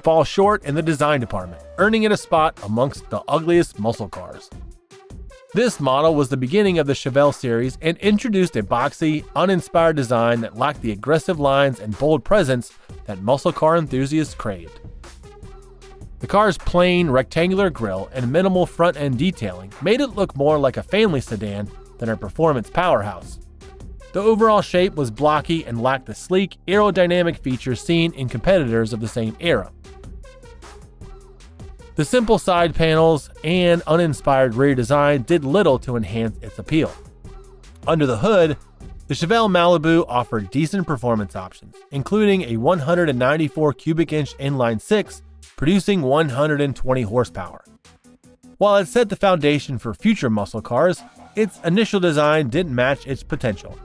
falls short in the design department, earning it a spot amongst the ugliest muscle cars. This model was the beginning of the Chevelle series and introduced a boxy, uninspired design that lacked the aggressive lines and bold presence that muscle car enthusiasts craved. The car's plain, rectangular grille and minimal front-end detailing made it look more like a family sedan than a performance powerhouse. The overall shape was blocky and lacked the sleek, aerodynamic features seen in competitors of the same era. The simple side panels and uninspired rear design did little to enhance its appeal. Under the hood, the Chevelle Malibu offered decent performance options, including a 194 cubic inch inline-six, producing 120 horsepower. While it set the foundation for future muscle cars, its initial design didn't match its potential.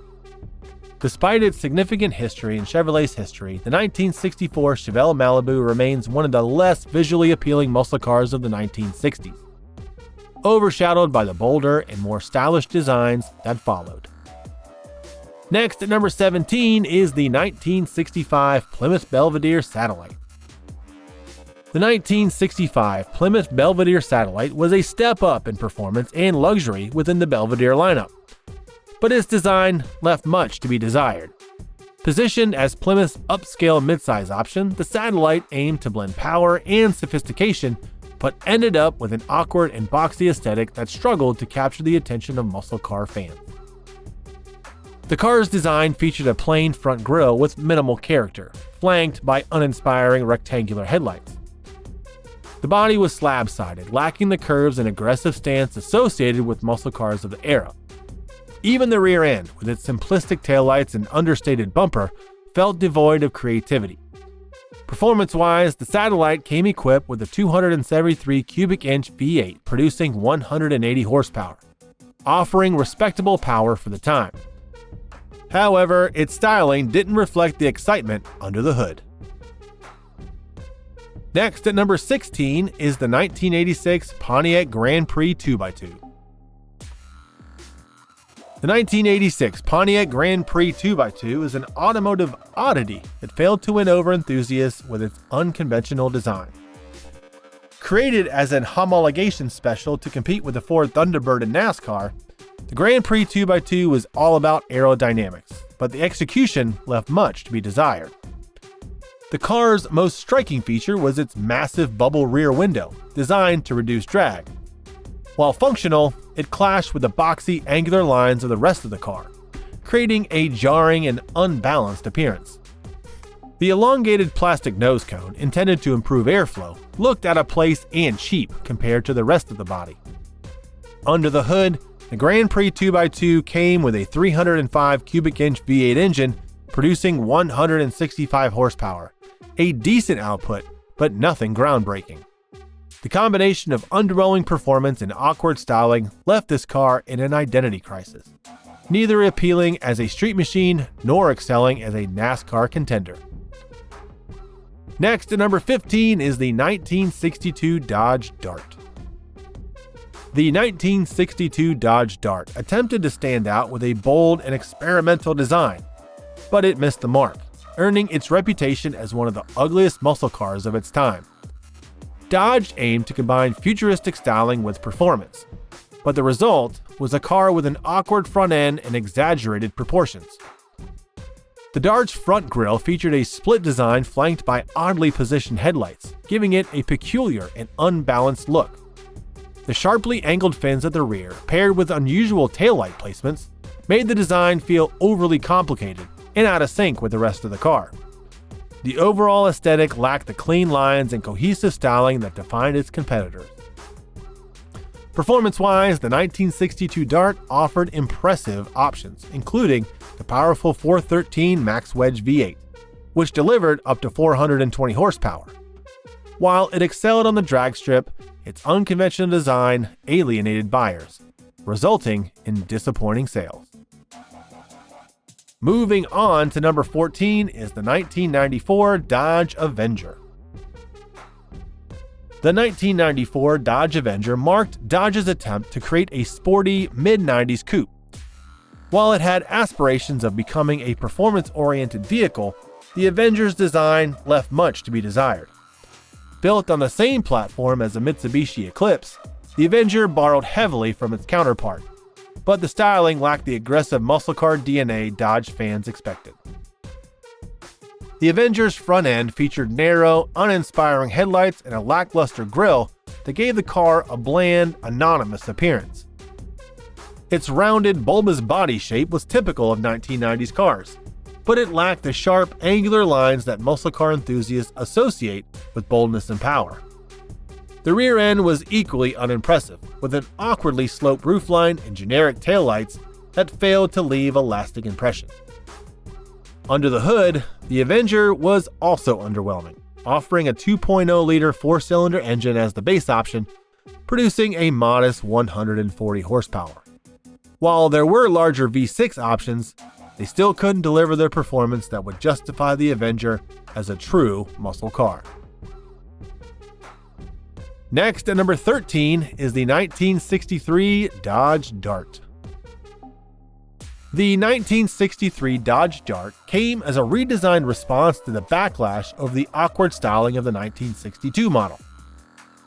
Despite its significant history in Chevrolet's history, the 1964 Chevelle Malibu remains one of the less visually appealing muscle cars of the 1960s, overshadowed by the bolder and more stylish designs that followed. Next, at number 17 is the 1965 Plymouth Belvedere Satellite. The 1965 Plymouth Belvedere Satellite was a step up in performance and luxury within the Belvedere lineup, but its design left much to be desired. Positioned as Plymouth's upscale midsize option, the Satellite aimed to blend power and sophistication, but ended up with an awkward and boxy aesthetic that struggled to capture the attention of muscle car fans. The car's design featured a plain front grille with minimal character, flanked by uninspiring rectangular headlights. The body was slab-sided, lacking the curves and aggressive stance associated with muscle cars of the era. Even the rear end, with its simplistic taillights and understated bumper, felt devoid of creativity. Performance-wise, the Satellite came equipped with a 273 cubic inch V8 producing 180 horsepower, offering respectable power for the time. However, its styling didn't reflect the excitement under the hood. Next, at number 16 is the 1986 Pontiac Grand Prix 2x2. The 1986 Pontiac Grand Prix 2x2 is an automotive oddity that failed to win over enthusiasts with its unconventional design. Created as an homologation special to compete with the Ford Thunderbird in NASCAR, the Grand Prix 2x2 was all about aerodynamics, but the execution left much to be desired. The car's most striking feature was its massive bubble rear window, designed to reduce drag. While functional, it clashed with the boxy, angular lines of the rest of the car, creating a jarring and unbalanced appearance. The elongated plastic nose cone, intended to improve airflow, looked out of place and cheap compared to the rest of the body. Under the hood, the Grand Prix 2x2 came with a 305 cubic inch V8 engine, producing 165 horsepower, a decent output, but nothing groundbreaking. The combination of underwhelming performance and awkward styling left this car in an identity crisis, neither appealing as a street machine nor excelling as a NASCAR contender. Next, at number 15 is the 1962 Dodge Dart. The 1962 Dodge Dart attempted to stand out with a bold and experimental design, but it missed the mark, earning its reputation as one of the ugliest muscle cars of its time. Dodge aimed to combine futuristic styling with performance, but the result was a car with an awkward front end and exaggerated proportions. The Dart's front grille featured a split design flanked by oddly positioned headlights, giving it a peculiar and unbalanced look. The sharply angled fins at the rear, paired with unusual taillight placements, made the design feel overly complicated and out of sync with the rest of the car. The overall aesthetic lacked the clean lines and cohesive styling that defined its competitors. Performance-wise, the 1962 Dart offered impressive options, including the powerful 413 Max Wedge V8, which delivered up to 420 horsepower. While it excelled on the drag strip, its unconventional design alienated buyers, resulting in disappointing sales. Moving on to number 14 is the 1994 Dodge Avenger. The 1994 Dodge Avenger marked Dodge's attempt to create a sporty mid-90s coupe. While it had aspirations of becoming a performance-oriented vehicle, the Avenger's design left much to be desired. Built on the same platform as the Mitsubishi Eclipse, The Avenger borrowed heavily from its counterpart, but the styling lacked the aggressive muscle car DNA Dodge fans expected. The Avenger's front end featured narrow, uninspiring headlights and a lackluster grille that gave the car a bland, anonymous appearance. Its rounded, bulbous body shape was typical of 1990s cars, but it lacked the sharp, angular lines that muscle car enthusiasts associate with boldness and power. The rear end was equally unimpressive, with an awkwardly sloped roofline and generic taillights that failed to leave a lasting impression. Under the hood, the Avenger was also underwhelming, offering a 2.0-liter four-cylinder engine as the base option, producing a modest 140 horsepower. While there were larger V6 options, they still couldn't deliver the performance that would justify the Avenger as a true muscle car. Next, at number 13, is the 1963 Dodge Dart. The 1963 Dodge Dart came as a redesigned response to the backlash over the awkward styling of the 1962 model.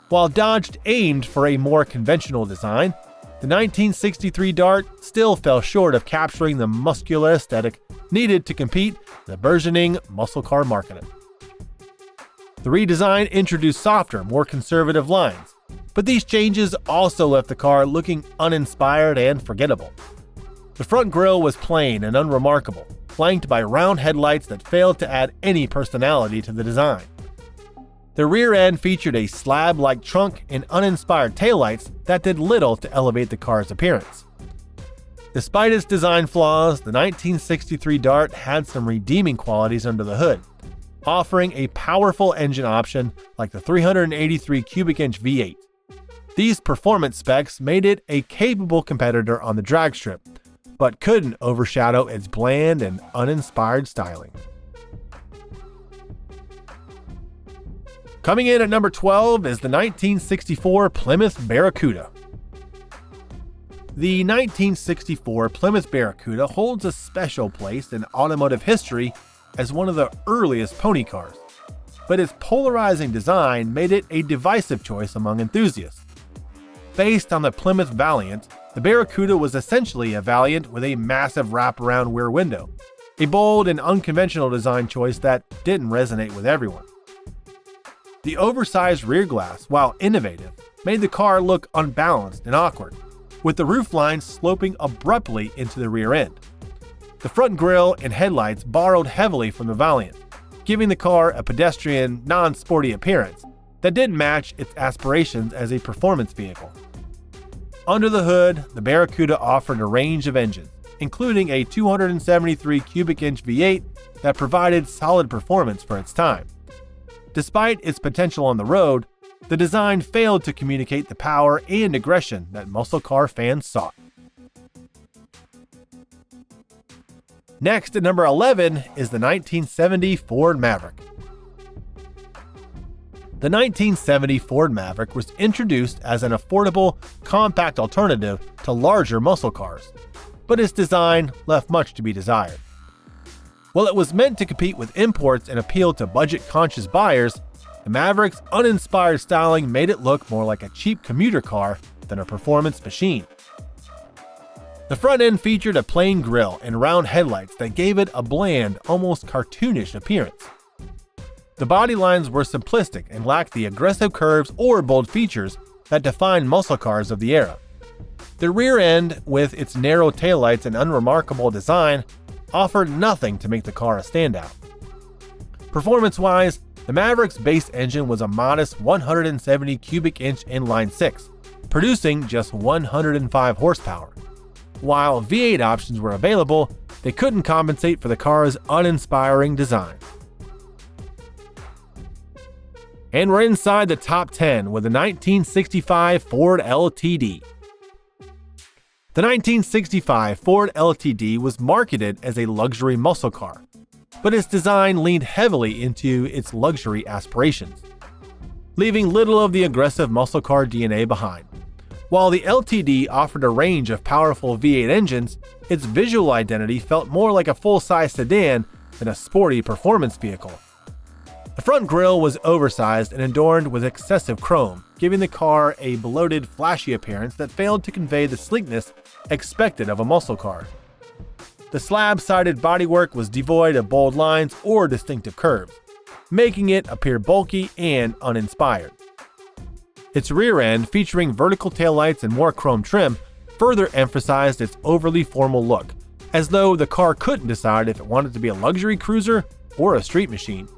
While Dodge aimed for a more conventional design, the 1963 Dart still fell short of capturing the muscular aesthetic needed to compete in the burgeoning muscle car market. The redesign introduced softer, more conservative lines, but these changes also left the car looking uninspired and forgettable. The front grille was plain and unremarkable, flanked by round headlights that failed to add any personality to the design. The rear end featured a slab-like trunk and uninspired taillights that did little to elevate the car's appearance. Despite its design flaws, the 1963 Dart had some redeeming qualities under the hood, offering a powerful engine option like the 383 cubic inch V8. These performance specs made it a capable competitor on the drag strip, but couldn't overshadow its bland and uninspired styling. Coming in at number 12 is the 1964 Plymouth Barracuda. The 1964 Plymouth Barracuda holds a special place in automotive history as one of the earliest pony cars, but its polarizing design made it a divisive choice among enthusiasts. Based on the Plymouth Valiant, the Barracuda was essentially a Valiant with a massive wraparound rear window, a bold and unconventional design choice that didn't resonate with everyone. The oversized rear glass, while innovative, made the car look unbalanced and awkward, with the roof lines sloping abruptly into the rear end. The front grille and headlights borrowed heavily from the Valiant, giving the car a pedestrian, non-sporty appearance that didn't match its aspirations as a performance vehicle. Under the hood, the Barracuda offered a range of engines, including a 273 cubic inch V8 that provided solid performance for its time. Despite its potential on the road, the design failed to communicate the power and aggression that muscle car fans sought. Next, at number 11, is the 1970 Ford Maverick. The 1970 Ford Maverick was introduced as an affordable, compact alternative to larger muscle cars, but its design left much to be desired. While it was meant to compete with imports and appeal to budget-conscious buyers, the Maverick's uninspired styling made it look more like a cheap commuter car than a performance machine. The front end featured a plain grille and round headlights that gave it a bland, almost cartoonish appearance. The body lines were simplistic and lacked the aggressive curves or bold features that defined muscle cars of the era. The rear end, with its narrow taillights and unremarkable design, offered nothing to make the car a standout. Performance-wise, the Maverick's base engine was a modest 170 cubic inch inline six, producing just 105 horsepower. While V8 options were available, they couldn't compensate for the car's uninspiring design. And we're inside the top 10 with the 1965 Ford LTD. The 1965 Ford LTD was marketed as a luxury muscle car, but its design leaned heavily into its luxury aspirations, leaving little of the aggressive muscle car DNA behind. While the LTD offered a range of powerful V8 engines, its visual identity felt more like a full-size sedan than a sporty performance vehicle. The front grille was oversized and adorned with excessive chrome, giving the car a bloated, flashy appearance that failed to convey the sleekness expected of a muscle car. The slab-sided bodywork was devoid of bold lines or distinctive curves, making it appear bulky and uninspired. Its rear end, featuring vertical taillights and more chrome trim, further emphasized its overly formal look, as though the car couldn't decide if it wanted to be a luxury cruiser or a street machine.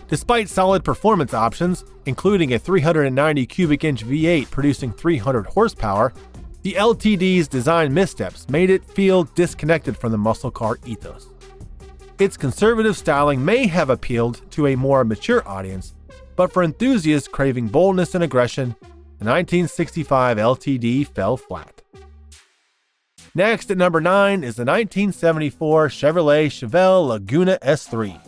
Despite solid performance options, including a 390 cubic inch V8 producing 300 horsepower, the LTD's design missteps made it feel disconnected from the muscle car ethos. Its conservative styling may have appealed to a more mature audience, but for enthusiasts craving boldness and aggression, the 1965 LTD fell flat. Next at number 9 is the 1974 Chevrolet Chevelle Laguna S3.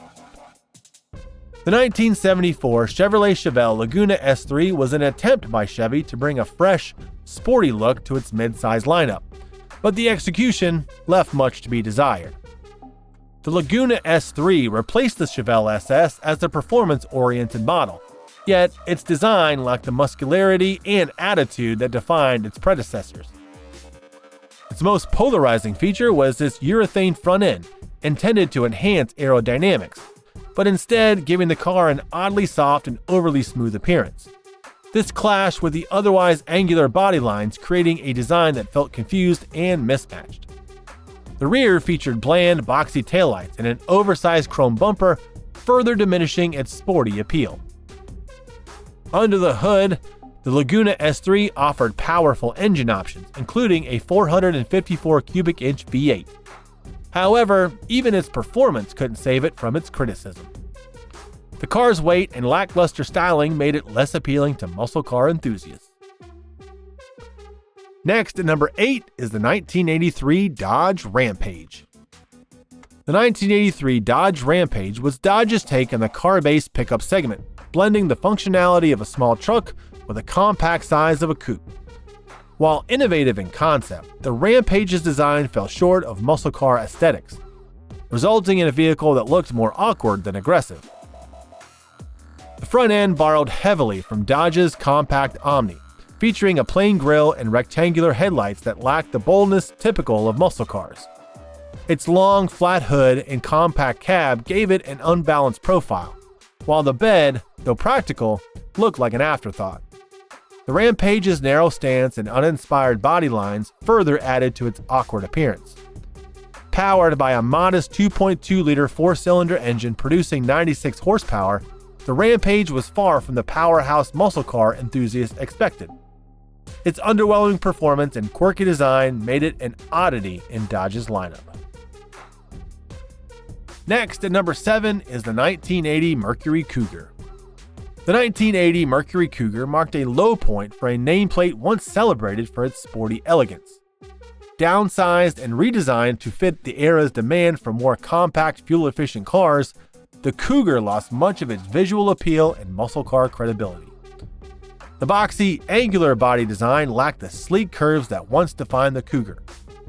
The 1974 Chevrolet Chevelle Laguna S3 was an attempt by Chevy to bring a fresh, sporty look to its mid-size lineup, but the execution left much to be desired. The Laguna S3 replaced the Chevelle SS as a performance-oriented model, yet its design lacked the muscularity and attitude that defined its predecessors. Its most polarizing feature was its urethane front end, intended to enhance aerodynamics, but instead giving the car an oddly soft and overly smooth appearance. This clashed with the otherwise angular body lines, creating a design that felt confused and mismatched. The rear featured bland, boxy taillights and an oversized chrome bumper, further diminishing its sporty appeal. Under the hood, the Laguna S3 offered powerful engine options, including a 454 cubic inch V8. However, even its performance couldn't save it from its criticism. The car's weight and lackluster styling made it less appealing to muscle car enthusiasts. Next at number 8 is the 1983 Dodge Rampage. The 1983 Dodge Rampage was Dodge's take on the car-based pickup segment, blending the functionality of a small truck with the compact size of a coupe. While innovative in concept, the Rampage's design fell short of muscle car aesthetics, resulting in a vehicle that looked more awkward than aggressive. The front end borrowed heavily from Dodge's compact Omni, featuring a plain grille and rectangular headlights that lacked the boldness typical of muscle cars. Its long, flat hood and compact cab gave it an unbalanced profile, while the bed, though practical, looked like an afterthought. The Rampage's narrow stance and uninspired body lines further added to its awkward appearance. Powered by a modest 2.2-liter four-cylinder engine producing 96 horsepower, the Rampage was far from the powerhouse muscle car enthusiasts expected. Its underwhelming performance and quirky design made it an oddity in Dodge's lineup. Next at number 7 is the 1980 Mercury Cougar. The 1980 Mercury Cougar marked a low point for a nameplate once celebrated for its sporty elegance. Downsized and redesigned to fit the era's demand for more compact, fuel-efficient cars, the Cougar lost much of its visual appeal and muscle car credibility. The boxy, angular body design lacked the sleek curves that once defined the Cougar,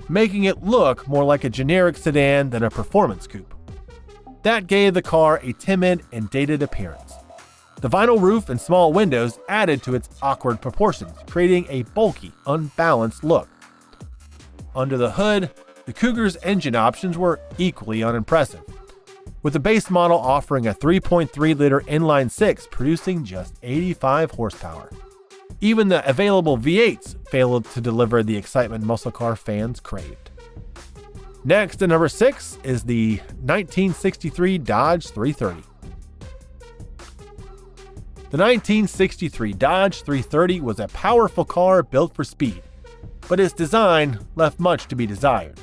making it look more like a generic sedan than a performance coupe. That gave the car a timid and dated appearance. The vinyl roof and small windows added to its awkward proportions, creating a bulky, unbalanced look. Under the hood, the Cougar's engine options were equally unimpressive, with the base model offering a 3.3-liter inline-six producing just 85 horsepower. Even the available V8s failed to deliver the excitement muscle car fans craved. Next at number 6 is the 1963 Dodge 330. The 1963 Dodge 330 was a powerful car built for speed, but its design left much to be desired.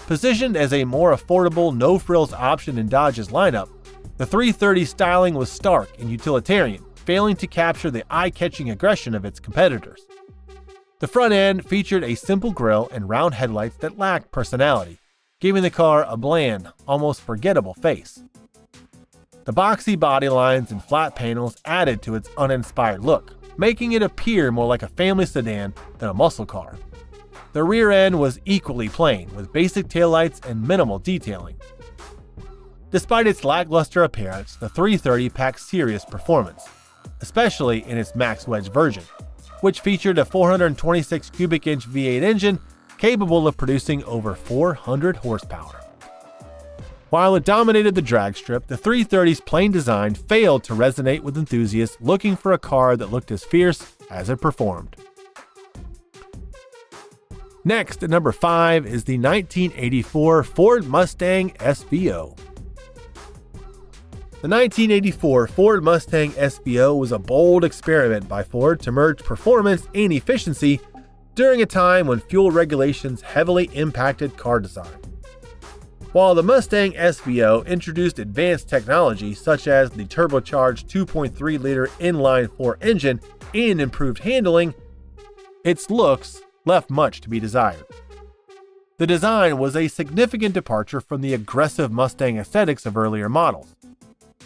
Positioned as a more affordable, no-frills option in Dodge's lineup, the 330 styling was stark and utilitarian, failing to capture the eye-catching aggression of its competitors. The front end featured a simple grille and round headlights that lacked personality, giving the car a bland, almost forgettable face. The boxy body lines and flat panels added to its uninspired look, making it appear more like a family sedan than a muscle car. The rear end was equally plain, with basic taillights and minimal detailing. Despite its lackluster appearance, the 330 packed serious performance, especially in its max wedge version, which featured a 426 cubic inch V8 engine capable of producing over 400 horsepower. While it dominated the drag strip, the 330's plain design failed to resonate with enthusiasts looking for a car that looked as fierce as it performed. Next, at number 5 is the 1984 Ford Mustang SVO. The 1984 Ford Mustang SVO was a bold experiment by Ford to merge performance and efficiency during a time when fuel regulations heavily impacted car design. While the Mustang SVO introduced advanced technology such as the turbocharged 2.3-liter inline-4 engine and improved handling, its looks left much to be desired. The design was a significant departure from the aggressive Mustang aesthetics of earlier models.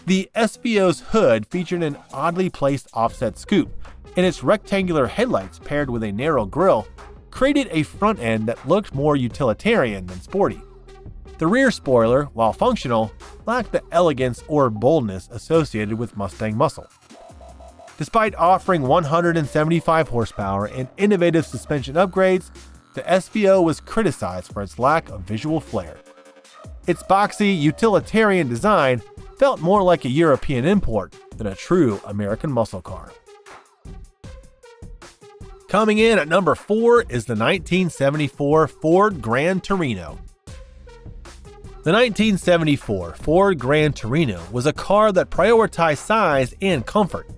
The SVO's hood featured an oddly placed offset scoop, and its rectangular headlights paired with a narrow grille created a front end that looked more utilitarian than sporty. The rear spoiler, while functional, lacked the elegance or boldness associated with Mustang muscle. Despite offering 175 horsepower and innovative suspension upgrades, the SVO was criticized for its lack of visual flair. Its boxy, utilitarian design felt more like a European import than a true American muscle car. Coming in at number 4 is the 1974 Ford Gran Torino. The 1974 Ford Gran Torino was a car that prioritized size and comfort,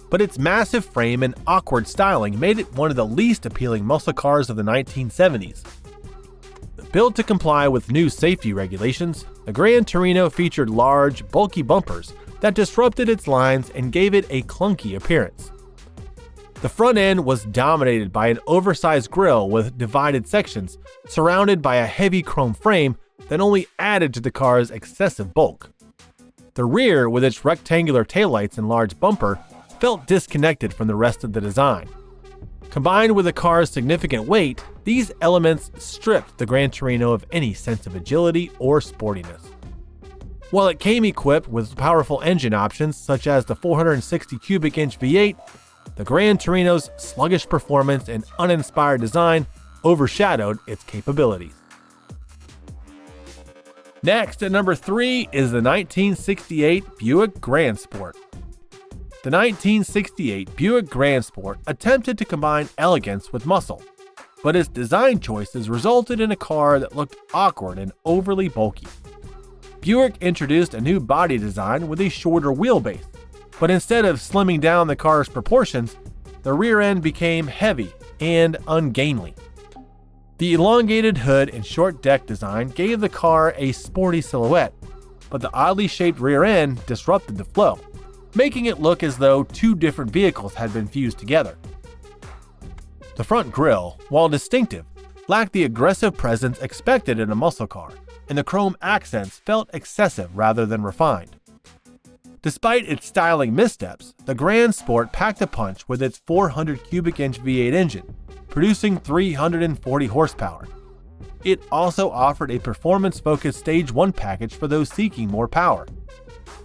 but its massive frame and awkward styling made it one of the least appealing muscle cars of the 1970s. Built to comply with new safety regulations, the Gran Torino featured large, bulky bumpers that disrupted its lines and gave it a clunky appearance. The front end was dominated by an oversized grille with divided sections, surrounded by a heavy chrome frame that only added to the car's excessive bulk. The rear, with its rectangular taillights and large bumper, felt disconnected from the rest of the design. Combined with the car's significant weight, these elements stripped the Gran Torino of any sense of agility or sportiness. While it came equipped with powerful engine options such as the 460 cubic inch V8, the Gran Torino's sluggish performance and uninspired design overshadowed its capabilities. Next, at number 3 is the 1968 Buick Grand Sport. The 1968 Buick Grand Sport attempted to combine elegance with muscle, but its design choices resulted in a car that looked awkward and overly bulky. Buick introduced a new body design with a shorter wheelbase, but instead of slimming down the car's proportions, the rear end became heavy and ungainly. The elongated hood and short deck design gave the car a sporty silhouette, but the oddly shaped rear end disrupted the flow, making it look as though two different vehicles had been fused together. The front grille, while distinctive, lacked the aggressive presence expected in a muscle car, and the chrome accents felt excessive rather than refined. Despite its styling missteps, the Grand Sport packed a punch with its 400 cubic inch V8 engine, producing 340 horsepower. It also offered a performance-focused Stage 1 package for those seeking more power.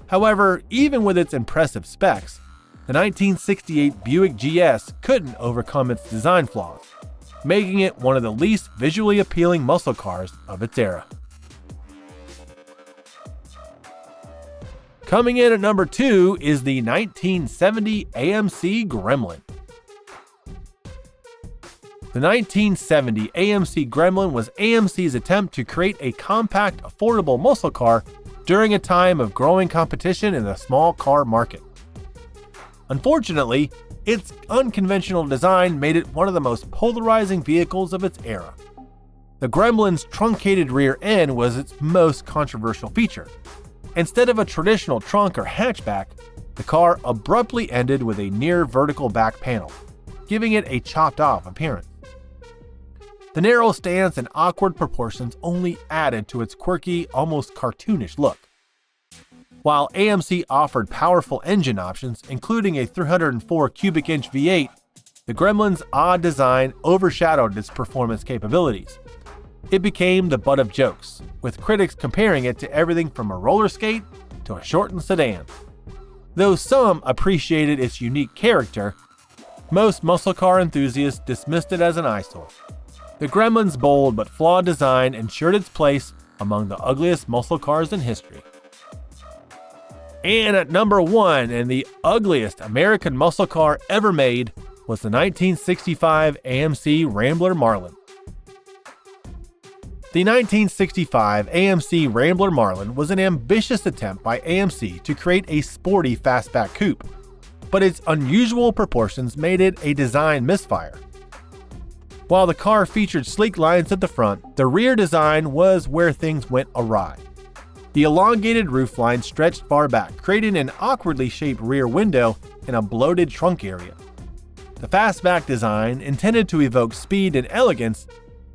However, even with its impressive specs, the 1968 Buick GS couldn't overcome its design flaws, making it one of the least visually appealing muscle cars of its era. Coming in at number 2 is the 1970 AMC Gremlin. The 1970 AMC Gremlin was AMC's attempt to create a compact, affordable muscle car during a time of growing competition in the small car market. Unfortunately, its unconventional design made it one of the most polarizing vehicles of its era. The Gremlin's truncated rear end was its most controversial feature. Instead of a traditional trunk or hatchback, the car abruptly ended with a near vertical back panel, giving it a chopped-off appearance. The narrow stance and awkward proportions only added to its quirky, almost cartoonish look. While AMC offered powerful engine options, including a 304 cubic inch V8, the Gremlin's odd design overshadowed its performance capabilities. It became the butt of jokes, with critics comparing it to everything from a roller skate to a shortened sedan. Though some appreciated its unique character, most muscle car enthusiasts dismissed it as an eyesore. The Gremlin's bold but flawed design ensured its place among the ugliest muscle cars in history. And at number 1 in the ugliest American muscle car ever made was the 1965 AMC Rambler Marlin. The 1965 AMC Rambler Marlin was an ambitious attempt by AMC to create a sporty fastback coupe, but its unusual proportions made it a design misfire. While the car featured sleek lines at the front, the rear design was where things went awry. The elongated roofline stretched far back, creating an awkwardly shaped rear window and a bloated trunk area. The fastback design, intended to evoke speed and elegance,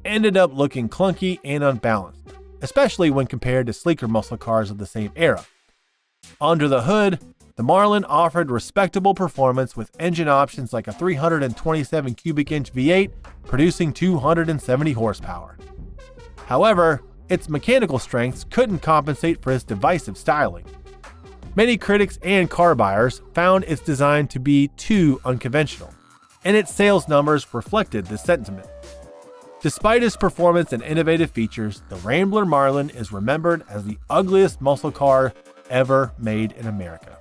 ended up looking clunky and unbalanced, especially when compared to sleeker muscle cars of the same era. Under the hood, the Marlin offered respectable performance with engine options like a 327 cubic inch V8 producing 270 horsepower. However, its mechanical strengths couldn't compensate for its divisive styling. Many critics and car buyers found its design to be too unconventional, and its sales numbers reflected this sentiment. Despite its performance and innovative features, the Rambler Marlin is remembered as the ugliest muscle car ever made in America.